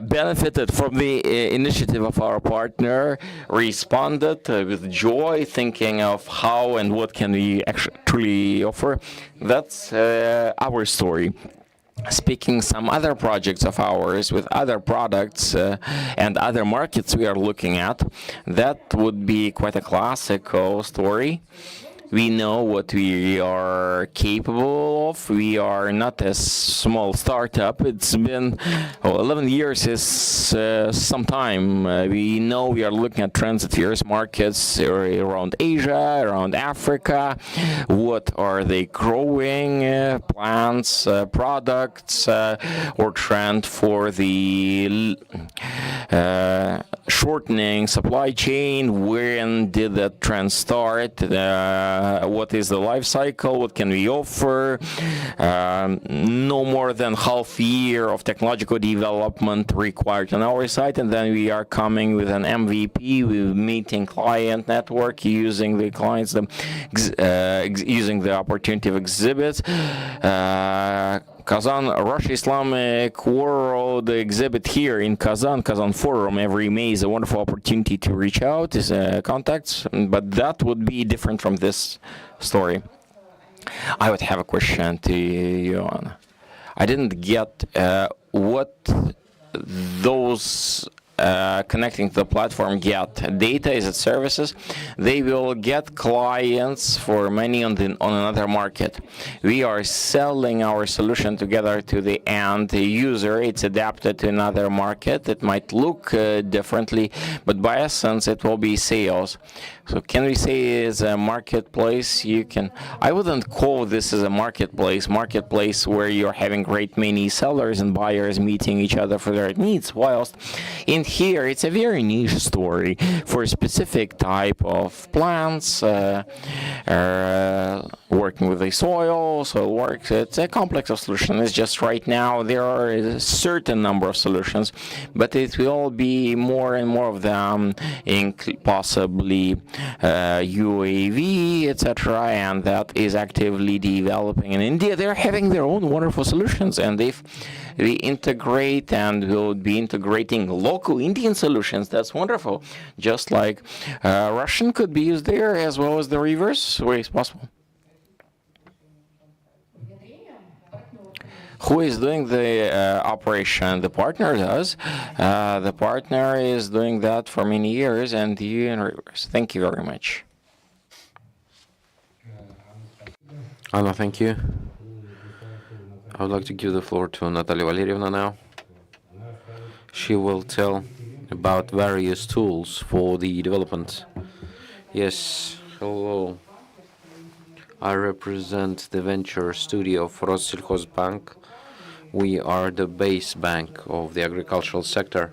benefited from the initiative of our partner, responded with joy, thinking of how and what can we actually offer. That's our story. Speaking some other projects of ours with other products and other markets we are looking at, that would be quite a classical story. We know what we are capable of. We are not a small startup. It's been 11 years is some time. We know we are looking at trends at various markets around Asia, around Africa. What are they growing? Plants, products, or trend for the shortening supply chain? When did that trend start? What is the life cycle? What can we offer? No more than half year of technological development required on our side, and then we are coming with an MVP, with meeting client network, using the clients, using the opportunity of exhibits. Kazan Russia Islamic World exhibit here in Kazan Forum every May is a wonderful opportunity to reach out, is contacts, but that would be different from this story. I would have a question to you. I didn't get what those connecting to the platform get. Data, is it services? They will get clients for money on another market. We are selling our solution together to the end user. It's adapted to another market. It might look differently, but by essence it will be sales. So can we say it's a marketplace? I wouldn't call this as a marketplace where you're having great many sellers and buyers meeting each other for their needs, whilst in And here it's a very niche story for a specific type of plants, working with the soil, soil works. It's a complex of solution. It's just right now there are a certain number of solutions, but it will be more and more of them, possibly UAV, etc. And that is actively developing in India. They're having their own wonderful solutions, and if they integrate and will be integrating local Indian solutions, that's wonderful. Just like Russian could be used there as well as the reverse way is possible. Who is doing the operation? The partner does. The partner is doing that for many years, and you in reverse. Thank you very much. Anna, thank you. I would like to give the floor to Natalia Valerievna now. She will tell about various tools for the development. Yes, hello. I represent the venture studio of Rossельхозbank. We are the base bank of the agricultural sector.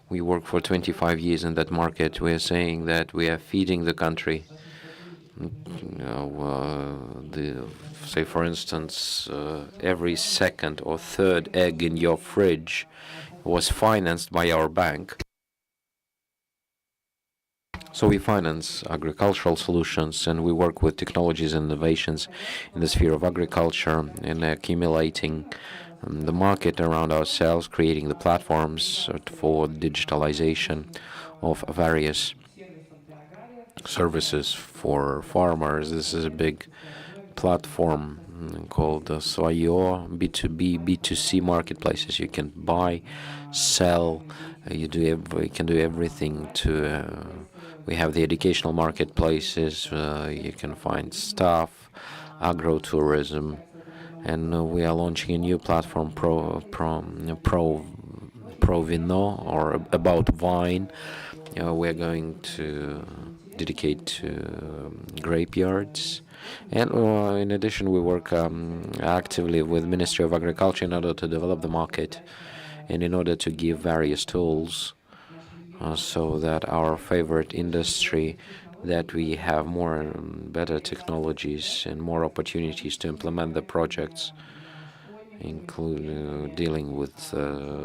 We work for 25 years in that market. We are saying that we are feeding the country. Say, for instance, every second or third egg in your fridge was financed by our bank. So we finance agricultural solutions, and we work with technologies and innovations in the sphere of agriculture and accumulating the market around ourselves, creating the platforms for digitalization of various services for farmers. This is a big platform called Svoyo, B2B, B2C marketplaces. You can buy, sell, you can do everything to. We have the educational marketplaces. You can find stuff, agro-tourism, and we are launching a new platform, Pro Vino, or about wine. We're going to dedicate to grape yards. And in addition, we work actively with Ministry of Agriculture in order to develop the market and in order to give various tools so that our favorite industry, that we have more and better technologies and more opportunities to implement the projects, including dealing with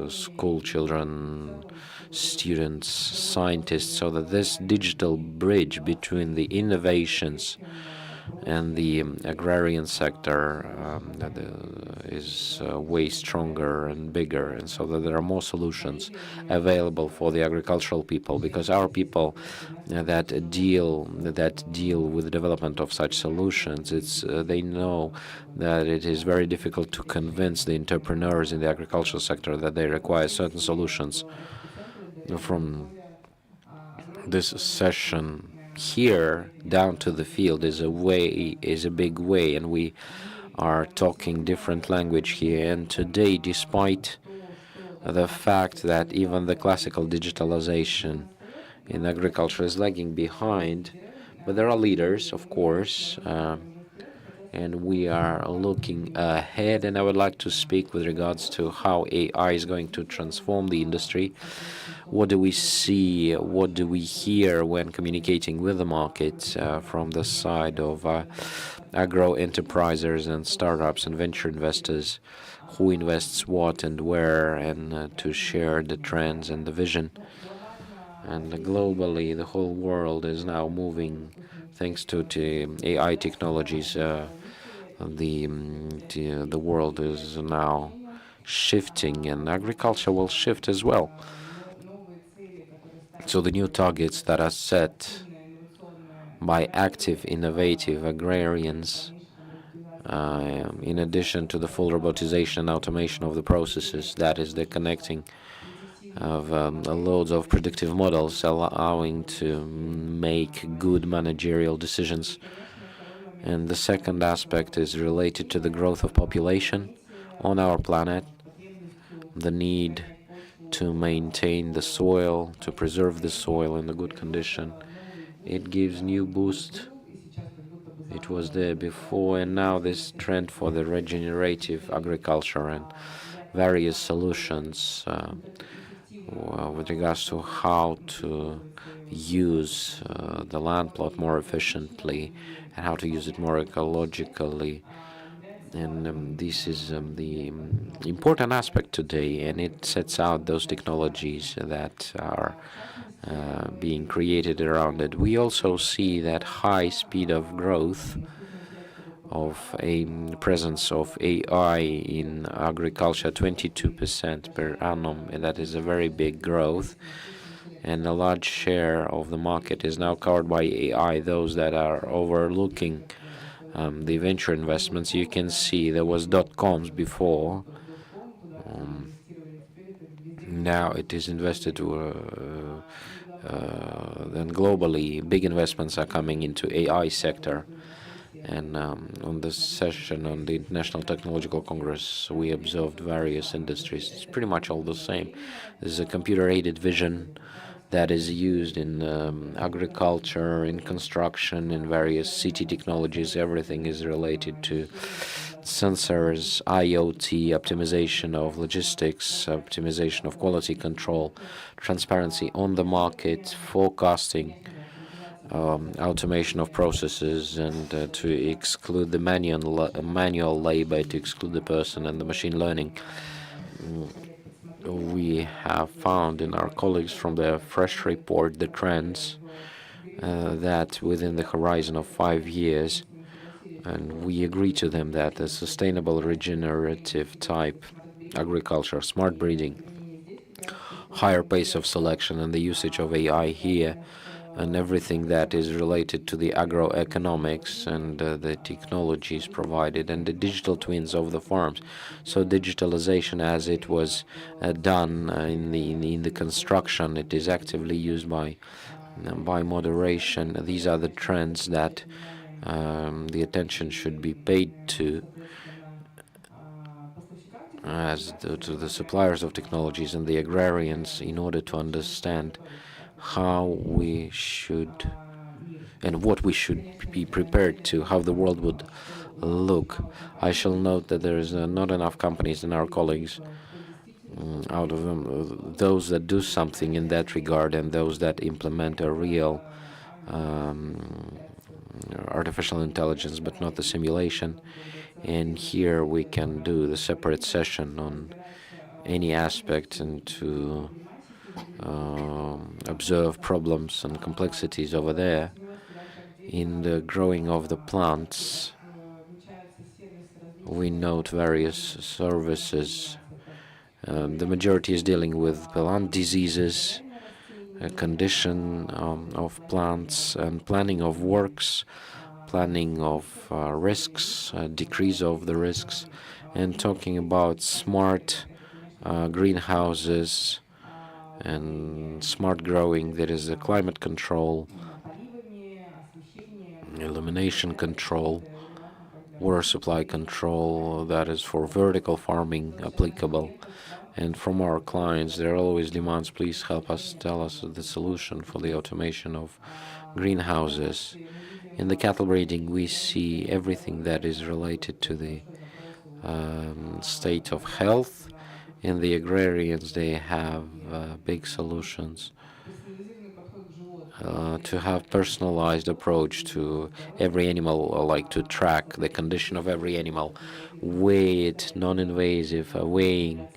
school children, students, scientists, so that this digital bridge between the innovations and the agrarian sector is way stronger and bigger, and so that there are more solutions available for the agricultural people, because our people that deal with the development of such solutions, they know that it is very difficult to convince the entrepreneurs in the agricultural sector that they require certain solutions. From this session here down to the field is a big way, and we are talking different language here. And today, despite the fact that even the classical digitalization in agriculture is lagging behind, but there are leaders, of course, and we are looking ahead. And I would like to speak with regards to how AI is going to transform the industry. What do we see? What do we hear when communicating with the market from the side of agro enterprises and startups and venture investors? Who invests what and where, and to share the trends and the vision. And globally, the whole world is now moving thanks to AI technologies. The world is now shifting, and agriculture will shift as well. So the new targets that are set by active, innovative agrarians, in addition to the full robotization and automation of the processes, that is the connecting of loads of predictive models allowing to make good managerial decisions. And the second aspect is related to the growth of population on our planet, the need to maintain the soil, to preserve the soil in a good condition. It gives new boost. It was there before, and now this trend for the regenerative agriculture and various solutions with regards to how to use the land plot more efficiently and how to use it more ecologically. And this is the important aspect today, and it sets out those technologies that are being created around it. We also see that high speed of growth of a presence of AI in agriculture, 22% per annum, and that is a very big growth. And a large share of the market is now covered by AI. Those that are overlooking the venture investments, you can see there was .coms before. Now it is invested then globally. Big investments are coming into AI sector. And on this session on the International Technological Congress, we observed various industries. It's pretty much all the same. There's a computer-aided vision that is used in agriculture, in construction, in various city technologies. Everything is related to sensors, IoT, optimization of logistics, optimization of quality control, transparency on the market, forecasting, automation of processes, and to exclude the manual labor, to exclude the person, and the machine learning. We have found in our colleagues from the fresh report the trends that within the horizon of 5 years, and we agree to them that a sustainable regenerative type agriculture, smart breeding, higher pace of selection, and the usage of AI here, and everything that is related to the agroeconomics and the technologies provided, and the digital twins of the farms. So digitalization, as it was done in the construction, it is actively used by moderation. These are the trends that the attention should be paid to to the suppliers of technologies and the agrarians, in order to understand how we should and what we should be prepared to, how the world would look. I shall note that there is not enough companies in our colleagues, out of them, those that do something in that regard and those that implement a real artificial intelligence, but not the simulation. And here we can do the separate session on any aspect and to observe problems and complexities over there. In the growing of the plants, we note various services. The majority is dealing with plant diseases, condition of plants, and planning of works, planning of risks, decrease of the risks, and talking about smart greenhouses and smart growing. There is a climate control, illumination control, water supply control that is for vertical farming applicable. And from our clients, there are always demands, please help us, tell us the solution for the automation of greenhouses. In the cattle breeding, we see everything that is related to the state of health. In the agrarians, they have big solutions to have personalized approach to every animal, like to track the condition of every animal, weigh it, non-invasive weighing,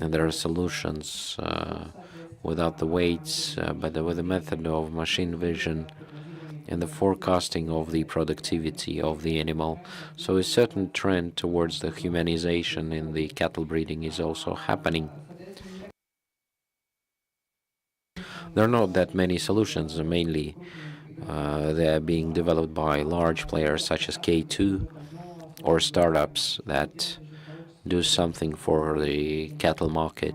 and there are solutions without the weights, but with the method of machine vision and the forecasting of the productivity of the animal. So a certain trend towards the humanization in the cattle breeding is also happening. There are not that many solutions, mainly they're being developed by large players such as K2 or startups that do something for the cattle market.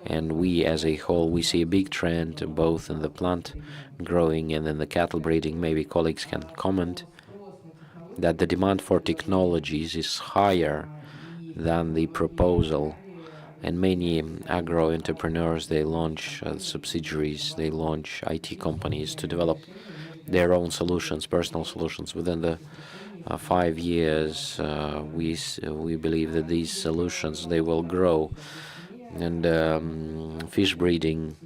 And we as a whole, we see a big trend both in the plant growing and in the cattle breeding. Maybe colleagues can comment that the demand for technologies is higher than the proposal. And many agro entrepreneurs, they launch subsidiaries, they launch IT companies to develop their own solutions, personal solutions. Within the 5 years, we believe that these solutions, they will grow and fish breeding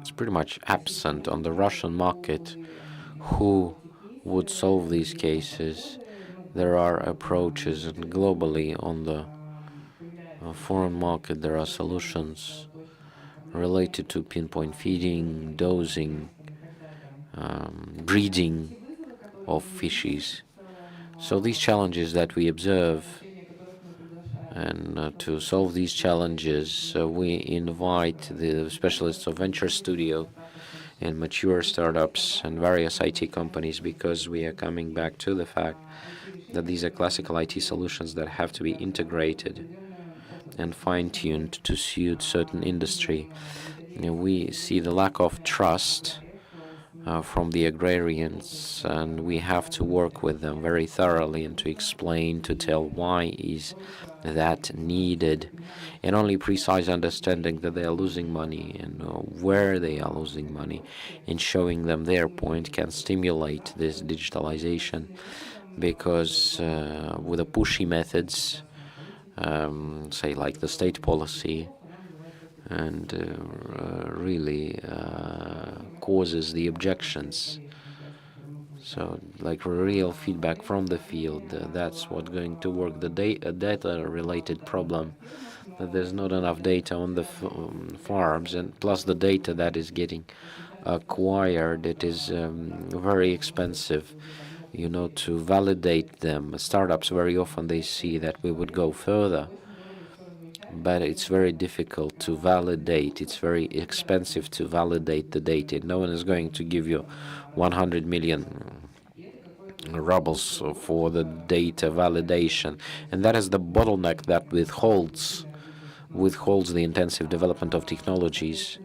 is pretty much absent on the Russian market. Who would solve these cases? There are approaches, and globally on the foreign market there are solutions related to pinpoint feeding, dosing, breeding of fishes. So these challenges that we observe, and to solve these challenges, we invite the specialists of Venture Studio and mature startups and various IT companies, because we are coming back to the fact that these are classical IT solutions that have to be integrated and fine-tuned to suit certain industry. We see the lack of trust from the agrarians, and we have to work with them very thoroughly and to explain, to tell why is that needed, and only precise understanding that they are losing money and where they are losing money, and showing them their point can stimulate this digitalization, because with the pushy methods, say like the state policy, and really causes the objections. So like real feedback from the field, that's what's going to work. The data-related problem, that there's not enough data on the farms, and plus the data that is getting acquired, it is very expensive, to validate them. Startups very often they see that we would go further, but it's very difficult to validate. It's very expensive to validate the data. No one is going to give you 100 million rubles for the data validation, and that is the bottleneck that withholds the intensive development of technologies.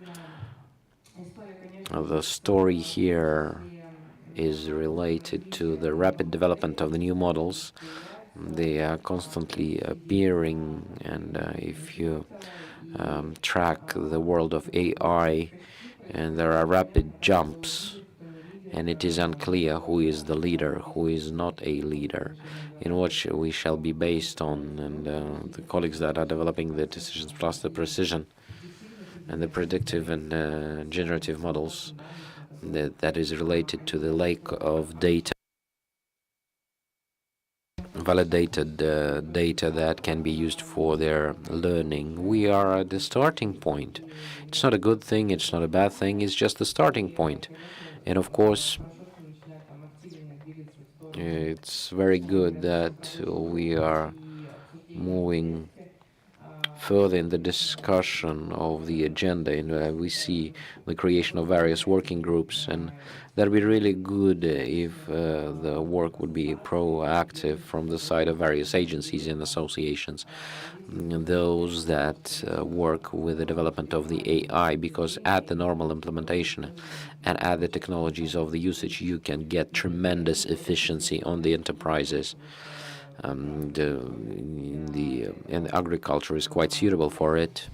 The story here is related to the rapid development of the new models. They are constantly appearing, and if you track the world of AI, and there are rapid jumps, and it is unclear who is the leader, who is not a leader, in which we shall be based on, and the colleagues that are developing the decisions, plus the precision and the predictive and generative models that is related to the lack of data, validated data that can be used for their learning. We are at the starting point. It's not a good thing, it's not a bad thing, it's just the starting point. And of course, it's very good that we are moving further in the discussion of the agenda, and we see the creation of various working groups, and that'd be really good if the work would be proactive from the side of various agencies and associations, those that work with the development of the AI, because at the normal implementation and at the technologies of the usage, you can get tremendous efficiency on the enterprises. And agriculture is quite suitable for it.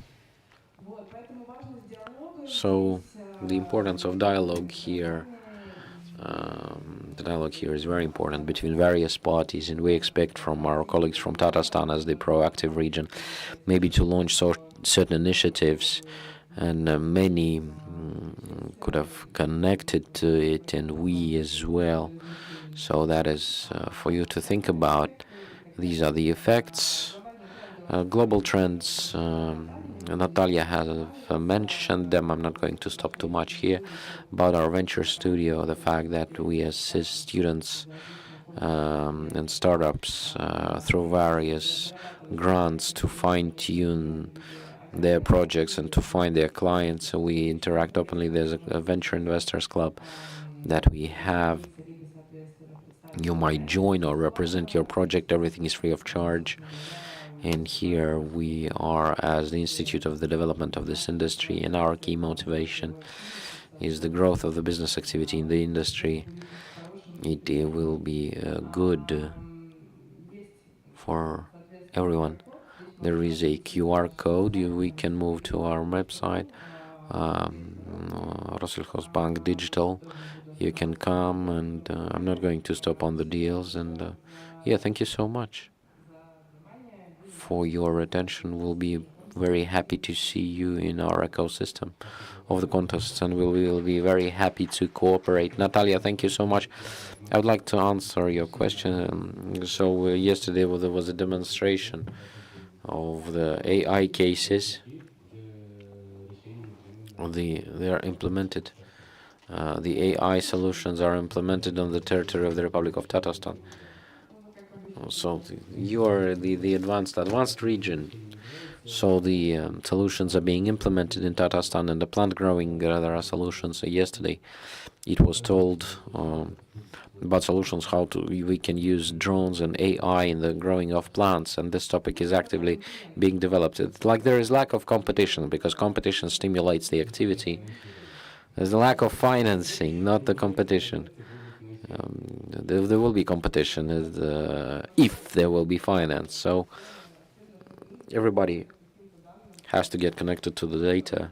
So the importance of dialogue here, the dialogue here is very important between various parties, and we expect from our colleagues from Tatarstan as the proactive region maybe to launch certain initiatives, and many could have connected to it, and we as well. So that is for you to think about. These are the effects. Global trends, Natalia has mentioned them. I'm not going to stop too much here. About our venture studio, the fact that we assist students and startups through various grants to fine-tune their projects and to find their clients. So we interact openly. There's a venture investors club that we have. You might join or represent your project. Everything is free of charge. And here we are as the Institute of the Development of this industry, and our key motivation is the growth of the business activity in the industry. It will be good for everyone. There is a QR code. We can move to our website, Rosselschoolbank Digital. You can come, and I'm not going to stop on the deals. And yeah, thank you so much for your attention. We'll be very happy to see you in our ecosystem of the contests, and we will be very happy to cooperate. Natalia, thank you so much. I would like to answer your question. So yesterday there was a demonstration of the AI cases. They are implemented. The AI solutions are implemented on the territory of the Republic of Tatarstan. So you are the advanced region. So the solutions are being implemented in Tatarstan, and the plant growing there are solutions. Yesterday, it was told about solutions how we can use drones and AI in the growing of plants, and this topic is actively being developed. It's like there is lack of competition because competition stimulates the activity. There's a lack of financing, not the competition. There will be competition if there will be finance. So everybody has to get connected to the data.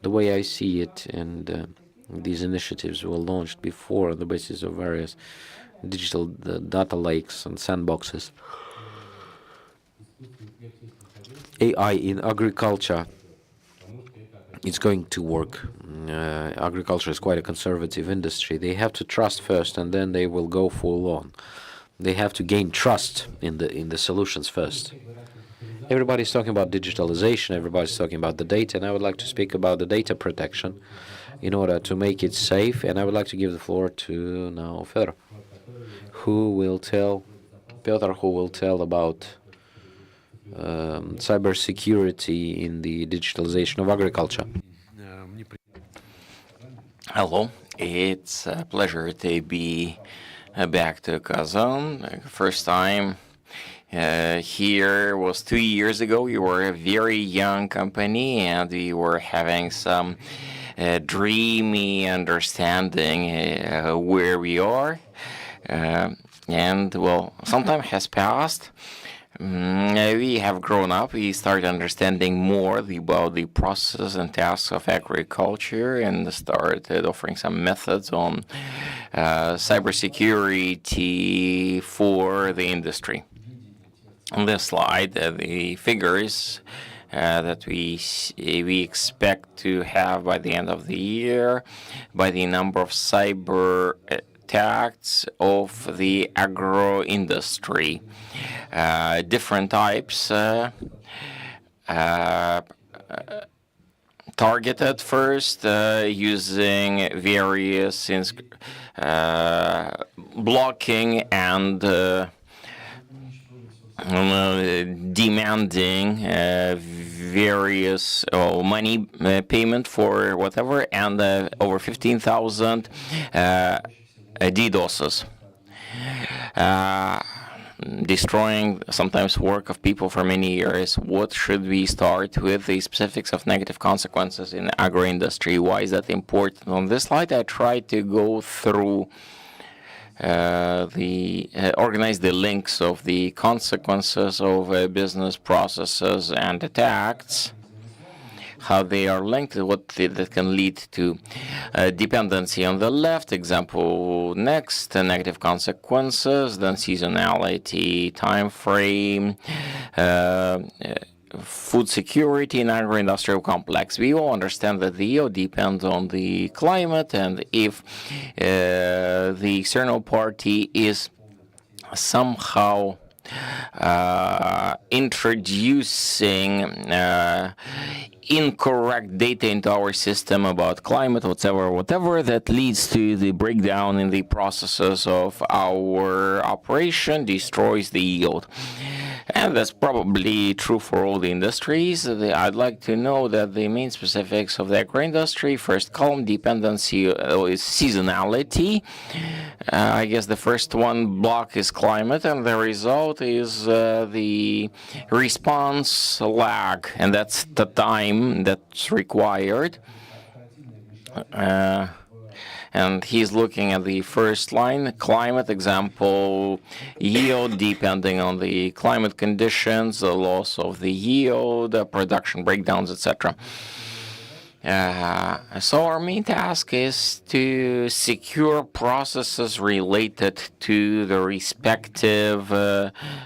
The way I see it, and these initiatives were launched before on the basis of various digital data lakes and sandboxes. AI in agriculture, it's going to work. Agriculture is quite a conservative industry. They have to trust first, and then they will go full on. They have to gain trust in the solutions first. Everybody's talking about digitalization, everybody's talking about the data, and I would like to speak about the data protection in order to make it safe. And I would like to give the floor to now Fedor, who will tell about cybersecurity in the digitalization of agriculture. Hello, it's a pleasure to be back to Kazan. First time here was 2 years ago. We were a very young company, and we were having some dreamy understanding where we are. And well, some time has passed. We have grown up. We started understanding more about the processes and tasks of agriculture, and started offering some methods on cybersecurity for the industry. On this slide, the figures that we expect to have by the end of the year, by the number of cyber attacks of the agro industry. Different types targeted first using various blocking and demanding various money payment for whatever, and over 15,000 DDoSes. Destroying sometimes work of people for many years. What should we start with? The specifics of negative consequences in the agro industry. Why is that important? On this slide, I try to go through organize the links of the consequences of business processes and attacks, how they are linked, what that can lead to dependency on the left. Example next, negative consequences, then seasonality, time frame, food security in agro-industrial complex. We all understand that the EO depends on the climate, and if the external party is somehow introducing incorrect data into our system about climate, whatever, that leads to the breakdown in the processes of our operation, destroys the yield. And that's probably true for all the industries. I'd like to know that the main specifics of the agro-industry, first column, dependency is seasonality. I guess the first one block is climate, and the result is the response lag, and that's the time that's required. And he's looking at the first line, climate, example, yield, depending on the climate conditions, the loss of the yield, production breakdowns, etc. So our main task is to secure processes related to the respective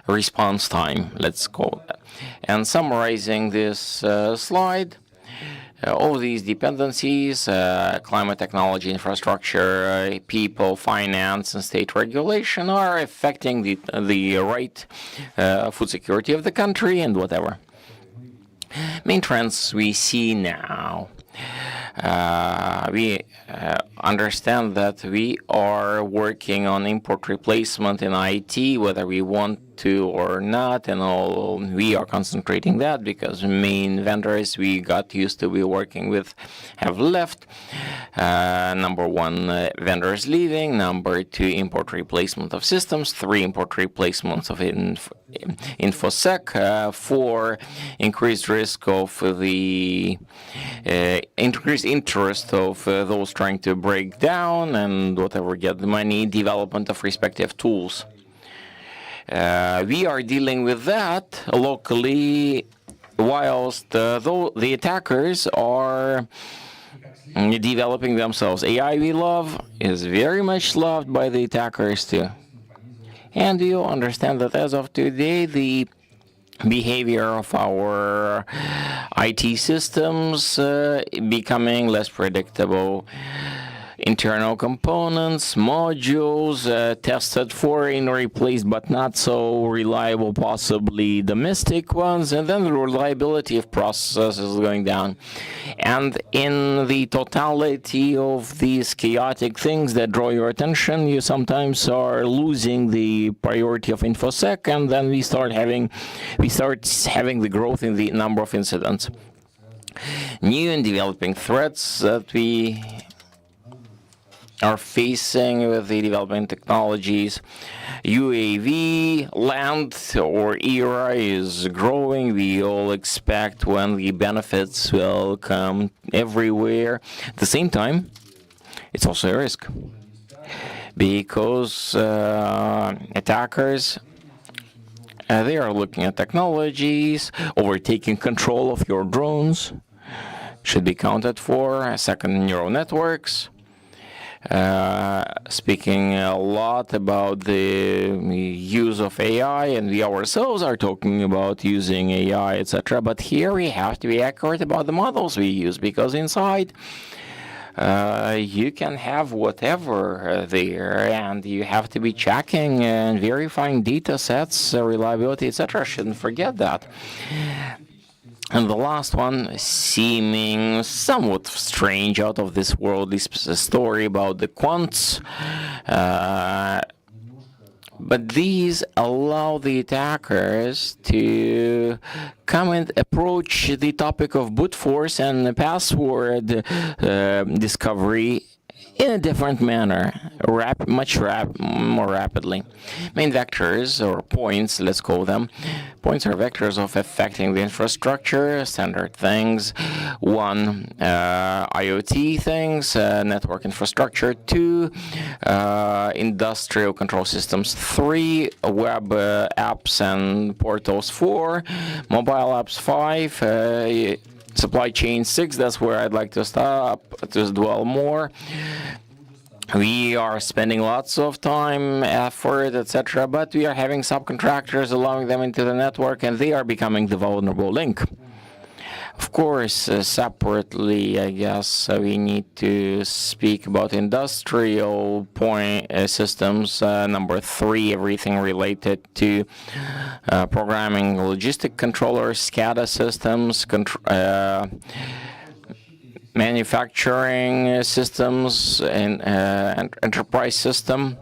response time, let's call it. And summarizing this slide, all these dependencies, climate technology, infrastructure, people, finance, and state regulation are affecting the right food security of the country and whatever. Main trends we see now. We understand that we are working on import replacement in IT, whether we want to or not, and all we are concentrating that because main vendors we got used to be working with have left. Number one, vendors leaving. Number two, import replacement of systems. 3, import replacements of InfoSec. 4, increased risk of the increased interest of those trying to break down and whatever get the money, development of respective tools. We are dealing with that locally, whilst the attackers are developing themselves. AI we love is very much loved by the attackers too. And you understand that as of today, the behavior of our IT systems becoming less predictable. Internal components, modules, tested foreign, replaced but not so reliable, possibly domestic ones, and then the reliability of processes is going down. And in the totality of these chaotic things that draw your attention, you sometimes are losing the priority of InfoSec, and then we start having the growth in the number of incidents. New and developing threats that we are facing with the development technologies. UAV, land or era is growing. We all expect when the benefits will come everywhere. At the same time, it's also a risk because attackers they are looking at technologies, overtaking control of your drones, should be counted for, second neural networks. Speaking a lot about the use of AI, and we ourselves are talking about using AI, etc. But here we have to be accurate about the models we use, because inside you can have whatever there, and you have to be checking and verifying data sets, reliability, etc. Shouldn't forget that. And the last one, seeming somewhat strange out of this world, is a story about the quants. But these allow the attackers to come and approach the topic of brute force and password discovery in a different manner, much more rapidly. Main vectors, or points, let's call them. Points are vectors of affecting the infrastructure, standard things. 1, IoT things, network infrastructure. 2, industrial control systems. 3, web apps and portals. 4, mobile apps. 5, supply chain. 6, that's where I'd like to stop, to dwell more. We are spending lots of time, effort, etc., but we are having subcontractors allowing them into the network, and they are becoming the vulnerable link. Of course, separately, I guess we need to speak about industrial systems. Number 3, everything related to programming, logistic controllers, SCADA systems, manufacturing systems, and enterprise system.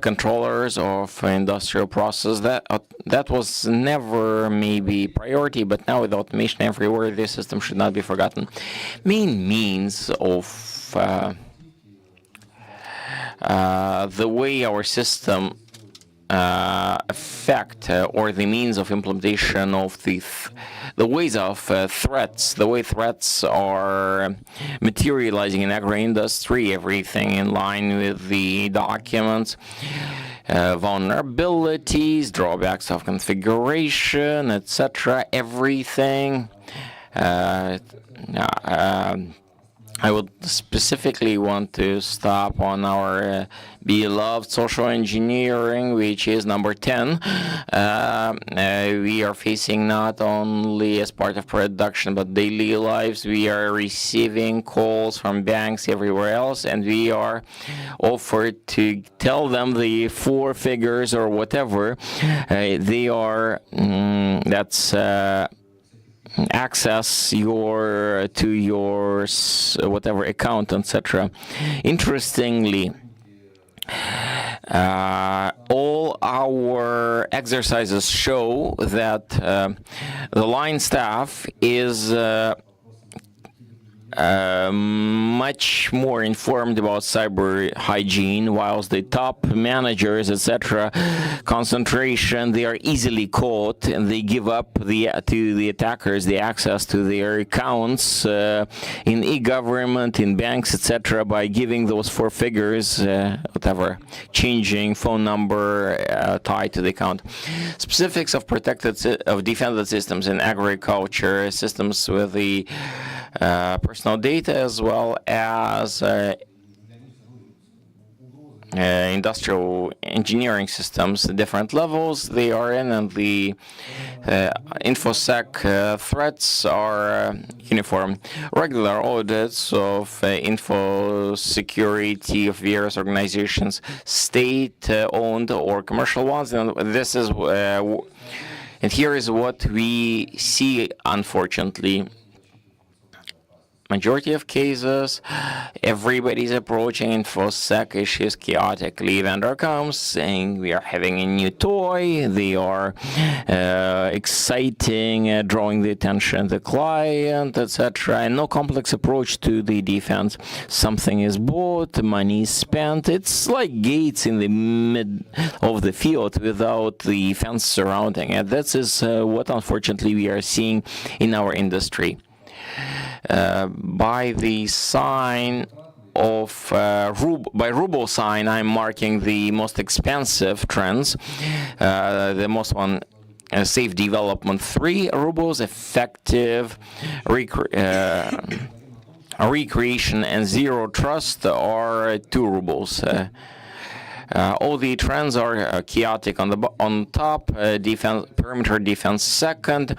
Controllers of industrial process. That was never maybe priority, but now with automation everywhere, this system should not be forgotten. Main means of the way our system affect or the means of implementation of the ways of threats, the way threats are materializing in agro-industry, everything in line with the documents, vulnerabilities, drawbacks of configuration, etc., everything Uh, I would specifically want to stop on our beloved social engineering, which is number 10. We are facing not only as part of production, but daily lives. We are receiving calls from banks everywhere else, and we are offered to tell them the 4 figures or whatever. They are, that's access to your whatever account, etc. Interestingly, all our exercises show that the line staff is much more informed about cyber hygiene, whilst the top managers, etc., concentration, they are easily caught and they give up to the attackers the access to their accounts in e-government, in banks, etc., by giving those 4 figures, whatever, changing phone number tied to the account. Specifics of defended systems in agriculture, systems with the personal data, as well as industrial engineering systems, the different levels they are in, and the InfoSec threats are uniform. Regular audits of info security of various organizations, state-owned or commercial ones, and this is and here is what we see, unfortunately. Majority of cases, everybody's approaching InfoSec issues chaotically. Vendor comes saying we are having a new toy. They are exciting, drawing the attention of the client, etc. And no complex approach to the defense. Something is bought, money is spent. It's like gates in the mid of the field without the fence surrounding it. This is what unfortunately we are seeing in our industry. By the sign of by ruble sign, I'm marking the most expensive trends. The most one, safe development, 3 rubles, effective recreation and zero trust are 2 rubles. All the trends are chaotic on top, perimeter defense second,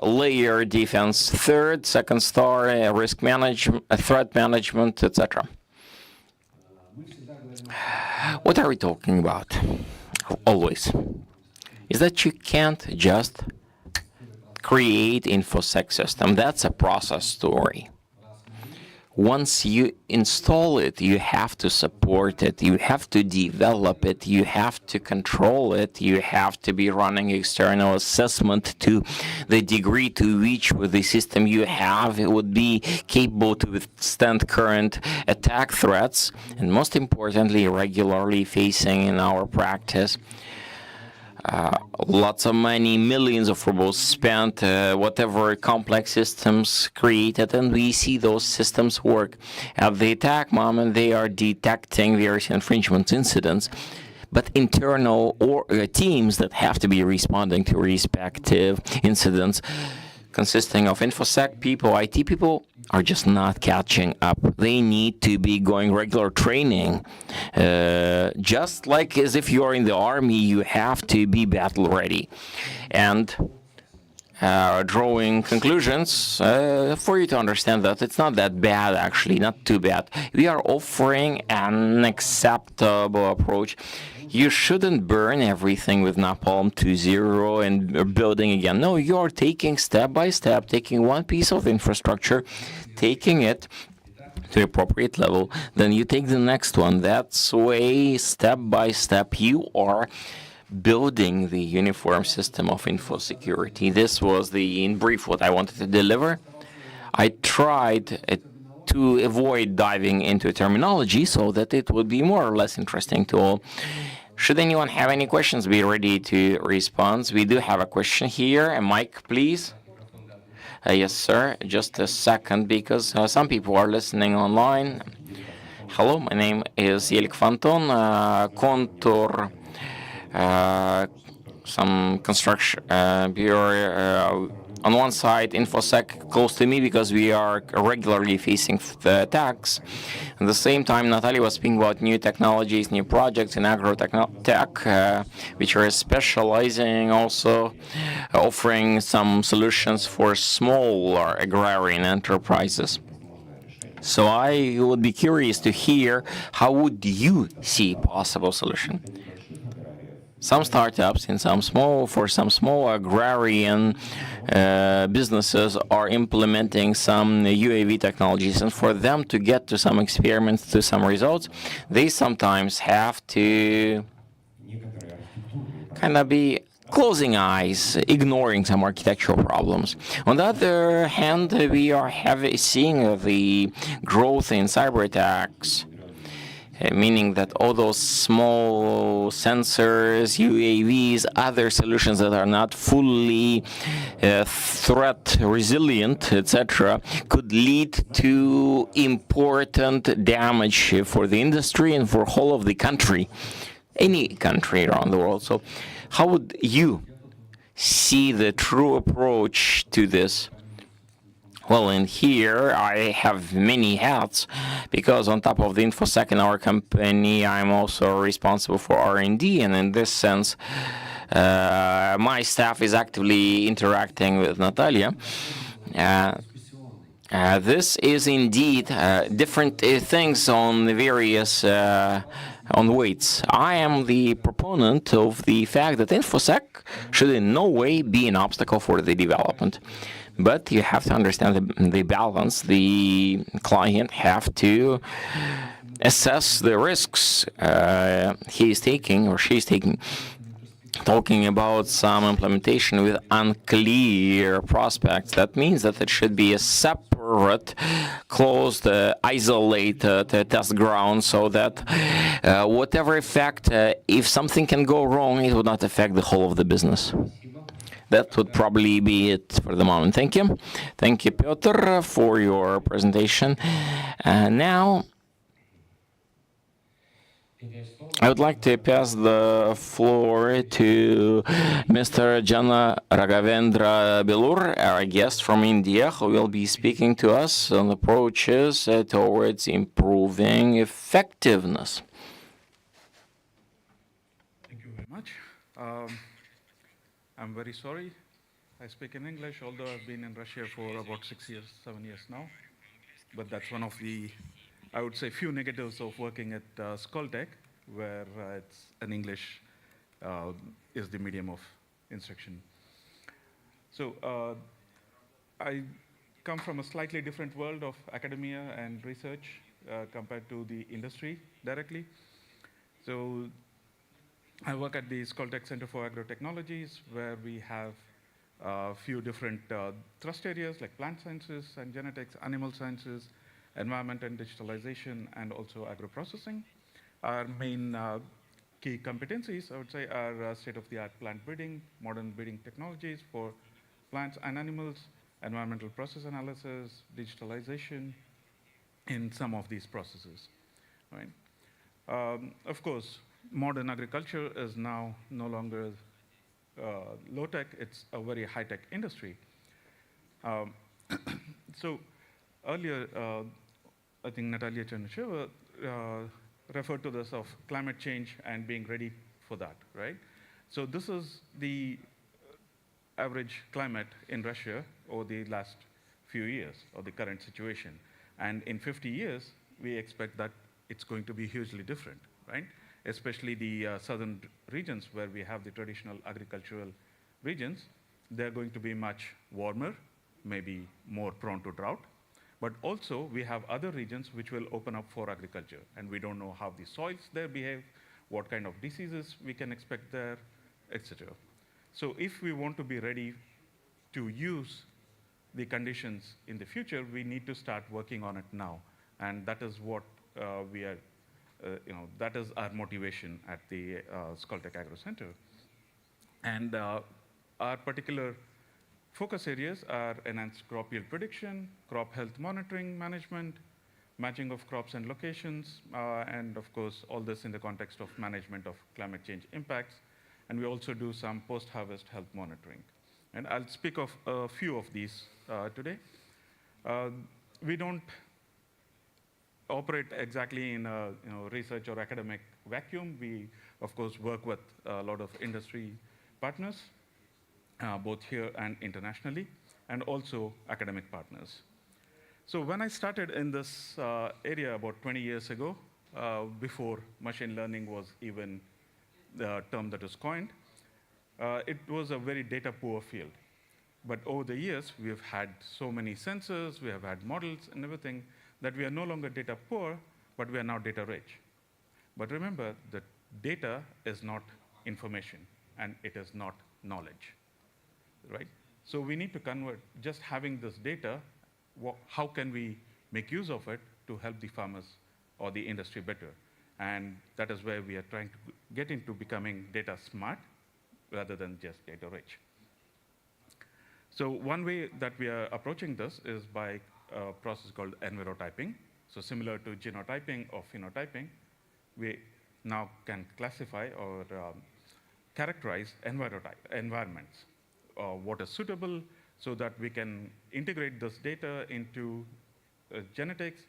layer defense third, second star, risk management, threat management, etc. What are we talking about? Always is that you can't just create InfoSec system. That's a process story. Once you install it, you have to support it, you have to develop it, you have to control it, you have to be running external assessment to the degree to which with the system you have it would be capable to withstand current attack threats, and most importantly, regularly facing in our practice. Lots of money, millions of rubles spent, whatever complex systems created, and we see those systems work. At the attack moment, they are detecting various infringement incidents, but internal teams that have to be responding to respective incidents, consisting of InfoSec people, IT people, are just not catching up. They need to be going regular training. Just like as if you're in the army, you have to be battle ready. And drawing conclusions for you to understand that it's not that bad, actually, not too bad. We are offering an acceptable approach. You shouldn't burn everything with Napalm 2.0 and building again. No, you're taking step by step, taking one piece of infrastructure, taking it to the appropriate level, then you take the next one. That's way, step by step, you are building the uniform system of info security. This was in brief what I wanted to deliver. I tried to avoid diving into terminology so that it would be more or less interesting to all. Should anyone have any questions, be ready to respond. We do have a question here. A mic, please. Yes, sir. Just a second, because some people are listening online. Hello, my name is Yelik Fanton, Contour some construction. We are on one side, InfoSec close to me because we are regularly facing the attacks. At the same time, Natalia was speaking about new technologies, new projects in agro-tech, which are specializing also, offering some solutions for smaller agrarian enterprises. So I would be curious to hear how would you see possible solution? Some startups in some small agrarian businesses are implementing some UAV technologies, and for them to get to some experiments, to some results, they sometimes have to kind of be closing eyes, ignoring some architectural problems. On the other hand, we are seeing the growth in cyber attacks, meaning that all those small sensors, UAVs, other solutions that are not fully threat resilient, etc., could lead to important damage for the industry and for whole of the country, any country around the world. So how would you see the true approach to this? Well, in here, I have many hats, because on top of the InfoSec in our company, I'm also responsible for R&D, and in this sense, my staff is actively interacting with Natalia. This is indeed different things on the various on weights. I am the proponent of the fact that InfoSec should in no way be an obstacle for the development. But you have to understand the balance. The client have to assess the risks he is taking or she is taking. Talking about some implementation with unclear prospects, that means that it should be a separate, closed, isolated test ground, so that whatever effect, if something can go wrong, it would not affect the whole of the business. That would probably be it for the moment. Thank you. Thank you, Piotr, for your presentation. Now, I would like to pass the floor to Mr. Jana Raghavendra Belur, our guest from India, who will be speaking to us on approaches towards improving effectiveness. Thank you very much. I'm very sorry I speak in English, although I've been in Russia for about 6 years, 7 years now. But that's one of the, I would say, few negatives of working at Skoltech, where it's an English is the medium of instruction. So I come from a slightly different world of academia and research compared to the industry directly. So I work at the Skoltech Center for Agro-Technologies, where we have a few different thrust areas like plant sciences and genetics, animal sciences, environment and digitalization, and also agro-processing. Our main key competencies, I would say, are state-of-the-art plant breeding, modern breeding technologies for plants and animals, environmental process analysis, digitalization in some of these processes. Right? Of course, modern agriculture is now no longer low-tech, it's a very high-tech industry. So earlier, I think Natalia Chernysheva referred to this of climate change and being ready for that, right? So this is the average climate in Russia over the last few years, or the current situation. And in 50 years, we expect that it's going to be hugely different, right? Especially the southern regions where we have the traditional agricultural regions, they're going to be much warmer, maybe more prone to drought. But also, we have other regions which will open up for agriculture, and we don't know how the soils there behave, what kind of diseases we can expect there, etc. So if we want to be ready to use the conditions in the future, we need to start working on it now. And that is what we are, that is our motivation at the Skoltech Agro Center. And our particular focus areas are enhanced crop yield prediction, crop health monitoring management, matching of crops and locations, and of course, all this in the context of management of climate change impacts, and we also do some post-harvest health monitoring. And I'll speak of a few of these today. We don't operate exactly in a research or academic vacuum. We, of course, work with a lot of industry partners, both here and internationally, and also academic partners. So when I started in this area about 20 years ago, before machine learning was even the term that was coined, it was a very data poor field. But over the years, we have had so many sensors, we have had models and everything, that we are no longer data poor, but we are now data rich. But remember that data is not information, and it is not knowledge, right? So we need to convert just having this data, how can we make use of it to help the farmers or the industry better? And that is where we are trying to get into becoming data smart rather than just data rich. So one way that we are approaching this is by a process called envirotyping. So similar to genotyping or phenotyping, we now can classify or characterize environments, what is suitable, so that we can integrate this data into genetics,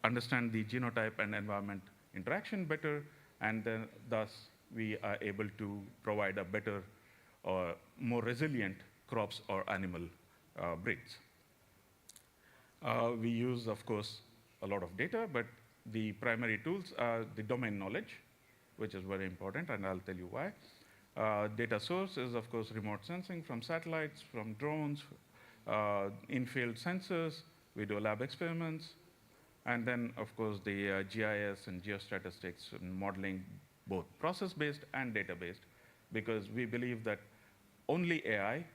understand the genotype and environment interaction better, and then thus we are able to provide a better or more resilient crops or animal breeds. We use, of course, a lot of data, but the primary tools are the domain knowledge, which is very important, and I'll tell you why. Data source is, of course, remote sensing from satellites, from drones, in-field sensors. We do lab experiments. And then, of course, the GIS and geostatistics and modeling, both process-based and data-based, because we believe that only AI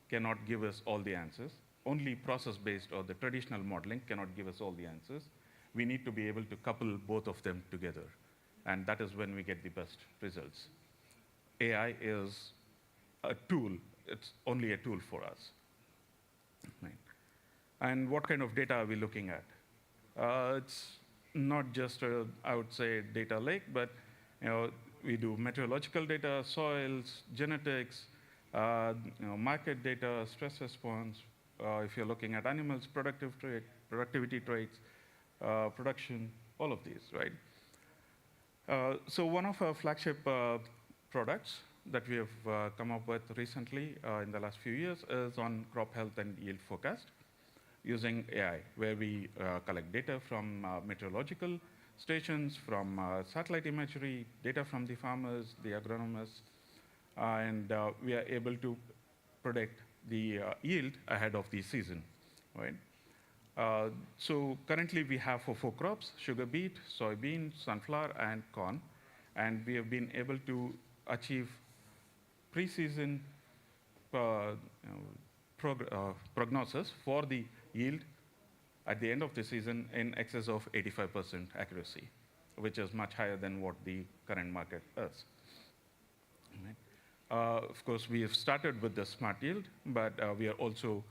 cannot give us all the answers. Only process-based or the traditional modeling cannot give us all the answers. We need to be able to couple both of them together. And that is when we get the best results. AI is a tool. It's only a tool for us. Right. And what kind of data are we looking at? It's not just a, I would say, data lake, but we do meteorological data, soils, genetics, market data, stress response. If you're looking at animals, productivity traits, production, all of these, right? So one of our flagship products that we have come up with recently in the last few years is on crop health and yield forecast using AI, where we collect data from meteorological stations, from satellite imagery, data from the farmers, the agronomists, and we are able to predict the yield ahead of the season, right? So currently we have for 4 crops: sugar beet, soybean, sunflower, and corn, and we have been able to achieve pre-season prognosis for the yield at the end of the season in excess of 85% accuracy, which is much higher than what the current market is. Right. Of course, we have started with the smart yield, but we are also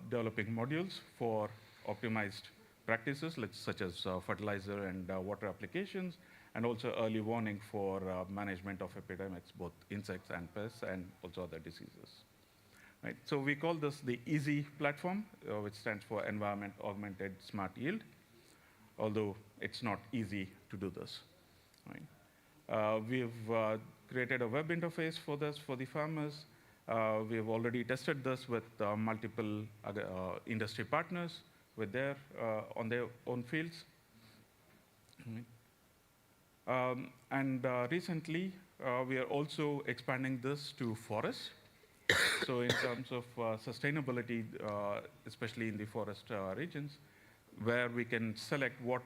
developing modules for optimized practices, such as fertilizer and water applications, and also early warning for management of epidemics, both insects and pests, and also other diseases. Right. So we call this the EASY platform, which stands for Environment Augmented Smart Yield, although it's not easy to do this. Right. We've created a web interface for this for the farmers. We have already tested this with multiple industry partners with their on their own fields. And recently, we are also expanding this to forests. So in terms of sustainability, especially in the forest regions, where we can select what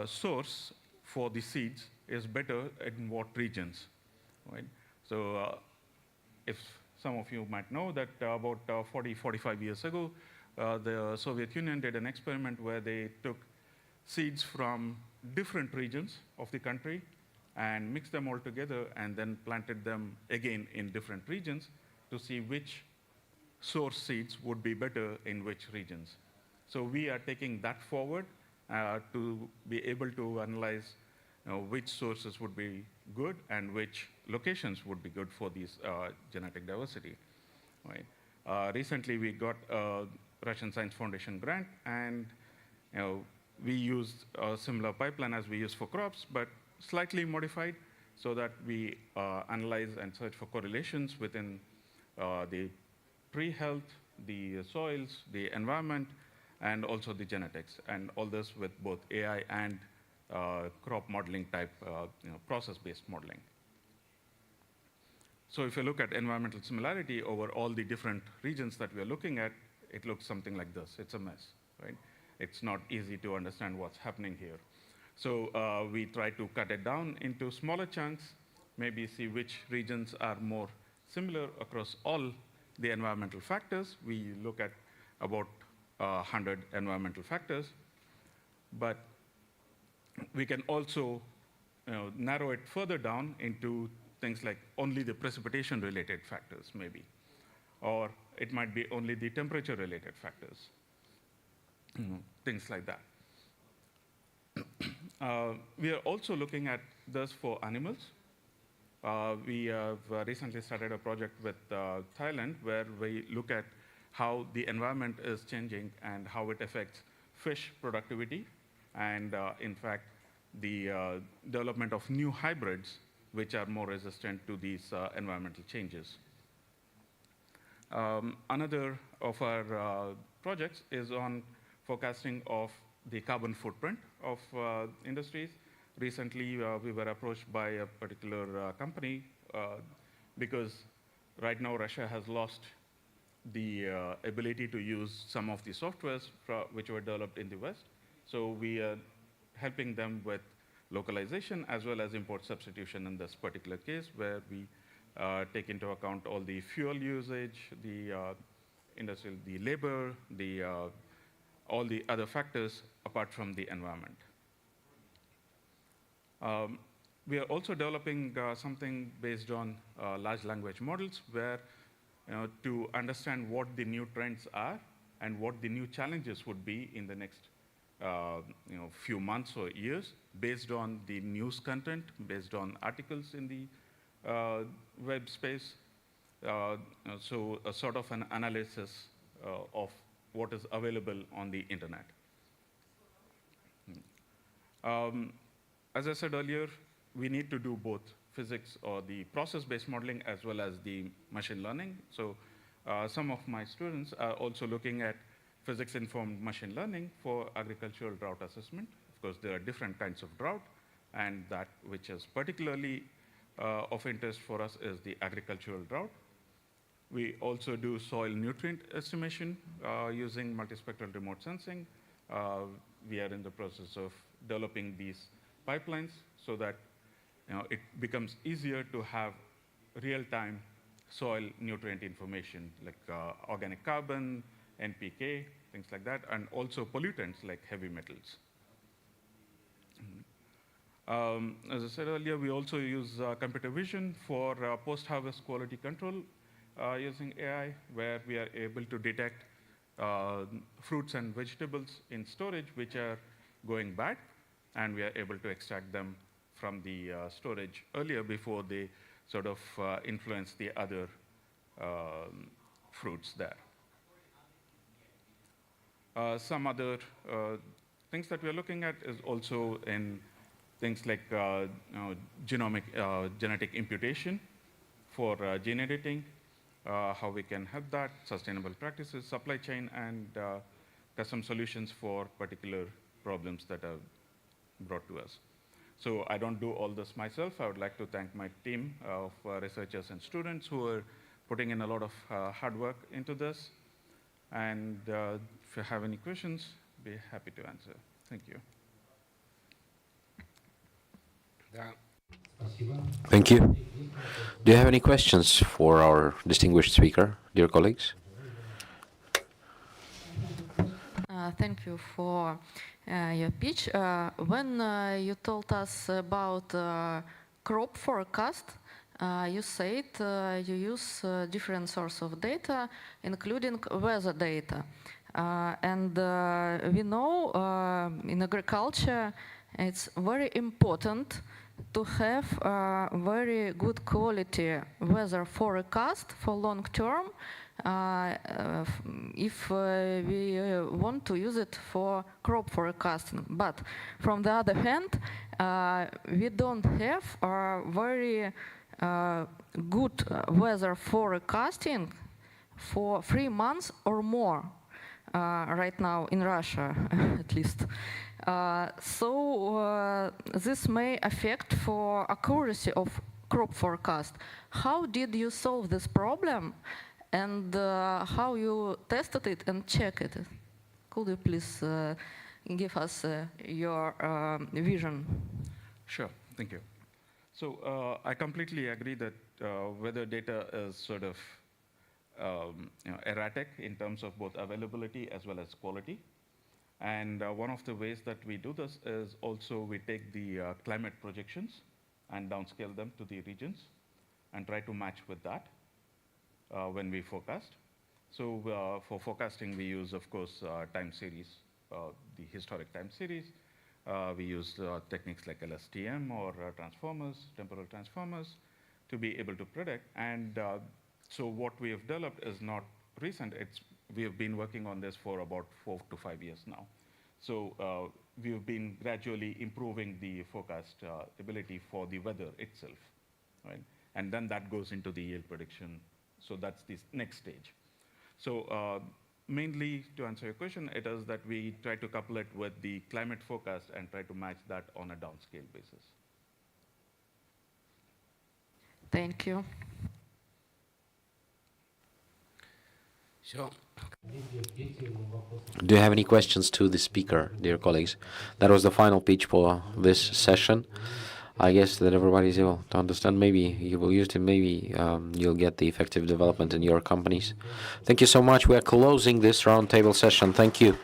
source for the seeds is better in what regions, right? So if some of you might know that about 45 years ago, the Soviet Union did an experiment where they took seeds from different regions of the country and mixed them all together and then planted them again in different regions to see which source seeds would be better in which regions. So we are taking that forward to be able to analyze which sources would be good and which locations would be good for these genetic diversity. Right? Recently, we got a Russian Science Foundation grant, and we used a similar pipeline as we use for crops, but slightly modified so that we analyze and search for correlations within the tree health, the soils, the environment, and also the genetics, and all this with both AI and crop modeling type, process-based modeling. So if you look at environmental similarity over all the different regions that we are looking at, it looks something like this. It's a mess, right? It's not easy to understand what's happening here. So we try to cut it down into smaller chunks, maybe see which regions are more similar across all the environmental factors. We look at about 100 environmental factors, but we can also narrow it further down into things like only the precipitation-related factors, maybe, or it might be only the temperature-related factors, things like that. We are also looking at this for animals. We have recently started a project with Thailand where we look at how the environment is changing and how it affects fish productivity, and in fact, the development of new hybrids which are more resistant to these environmental changes. Another of our projects is on forecasting of the carbon footprint of industries. Recently, we were approached by a particular company because right now Russia has lost the ability to use some of the softwares which were developed in the West. So we are helping them with localization as well as import substitution in this particular case, where we take into account all the fuel usage, the industrial, the labor, the all the other factors apart from the environment. We are also developing something based on large language models, where to understand what the new trends are and what the new challenges would be in the next few months or years, based on the news content, based on articles in the web space. So a sort of an analysis of what is available on the internet. As I said earlier, we need to do both physics or the process-based modeling as well as the machine learning. So some of my students are also looking at physics-informed machine learning for agricultural drought assessment. Of course, there are different kinds of drought, and that which is particularly of interest for us is the agricultural drought. We also do soil nutrient estimation using multispectral remote sensing. We are in the process of developing these pipelines so that it becomes easier to have real-time soil nutrient information, like organic carbon, NPK, things like that, and also pollutants like heavy metals. As I said earlier, we also use computer vision for post-harvest quality control using AI, where we are able to detect fruits and vegetables in storage which are going bad, and we are able to extract them from the storage earlier before they sort of influence the other fruits there. Some other things that we are looking at is also in things like genetic imputation for gene editing, how we can help that, sustainable practices, supply chain, and custom solutions for particular problems that are brought to us. So I don't do all this myself. I would like to thank my team of researchers and students who are putting in a lot of hard work into this. And if you have any questions, be happy to answer. Thank you. Thank you. Do you have any questions for our distinguished speaker, dear colleagues? Thank you for your pitch. When you told us about crop forecast, you said you use different sources of data, including weather data. And we know in agriculture it's very important to have very good quality weather forecast for long term if we want to use it for crop forecasting. But from the other hand, we don't have very good weather forecasting for 3 months or more right now in Russia, at least. So this may affect for accuracy of crop forecast. How did you solve this problem, and how you tested it and checked it? Could you please give us your vision? Sure, thank you. So I completely agree that weather data is sort of erratic in terms of both availability as well as quality. And one of the ways that we do this is also we take the climate projections and downscale them to the regions and try to match with that when we forecast. So for forecasting, we use, of course, time series, the historic time series. We use techniques like LSTM or transformers, temporal transformers, to be able to predict. And so what we have developed is not recent. We have been working on this for about 4 to 5 years now. So we've been gradually improving the forecast ability for the weather itself, right? And then that goes into the yield prediction. So that's the next stage. So mainly, to answer your question, it is that we try to couple it with the climate forecast and try to match that on a downscale basis. Thank you. So, do you have any questions to the speaker, dear colleagues? That was the final pitch for this session. I guess that everybody's able to understand. Maybe you will use it, maybe you'll get the effective development in your companies. Thank you so much. We are closing this roundtable session. Thank you.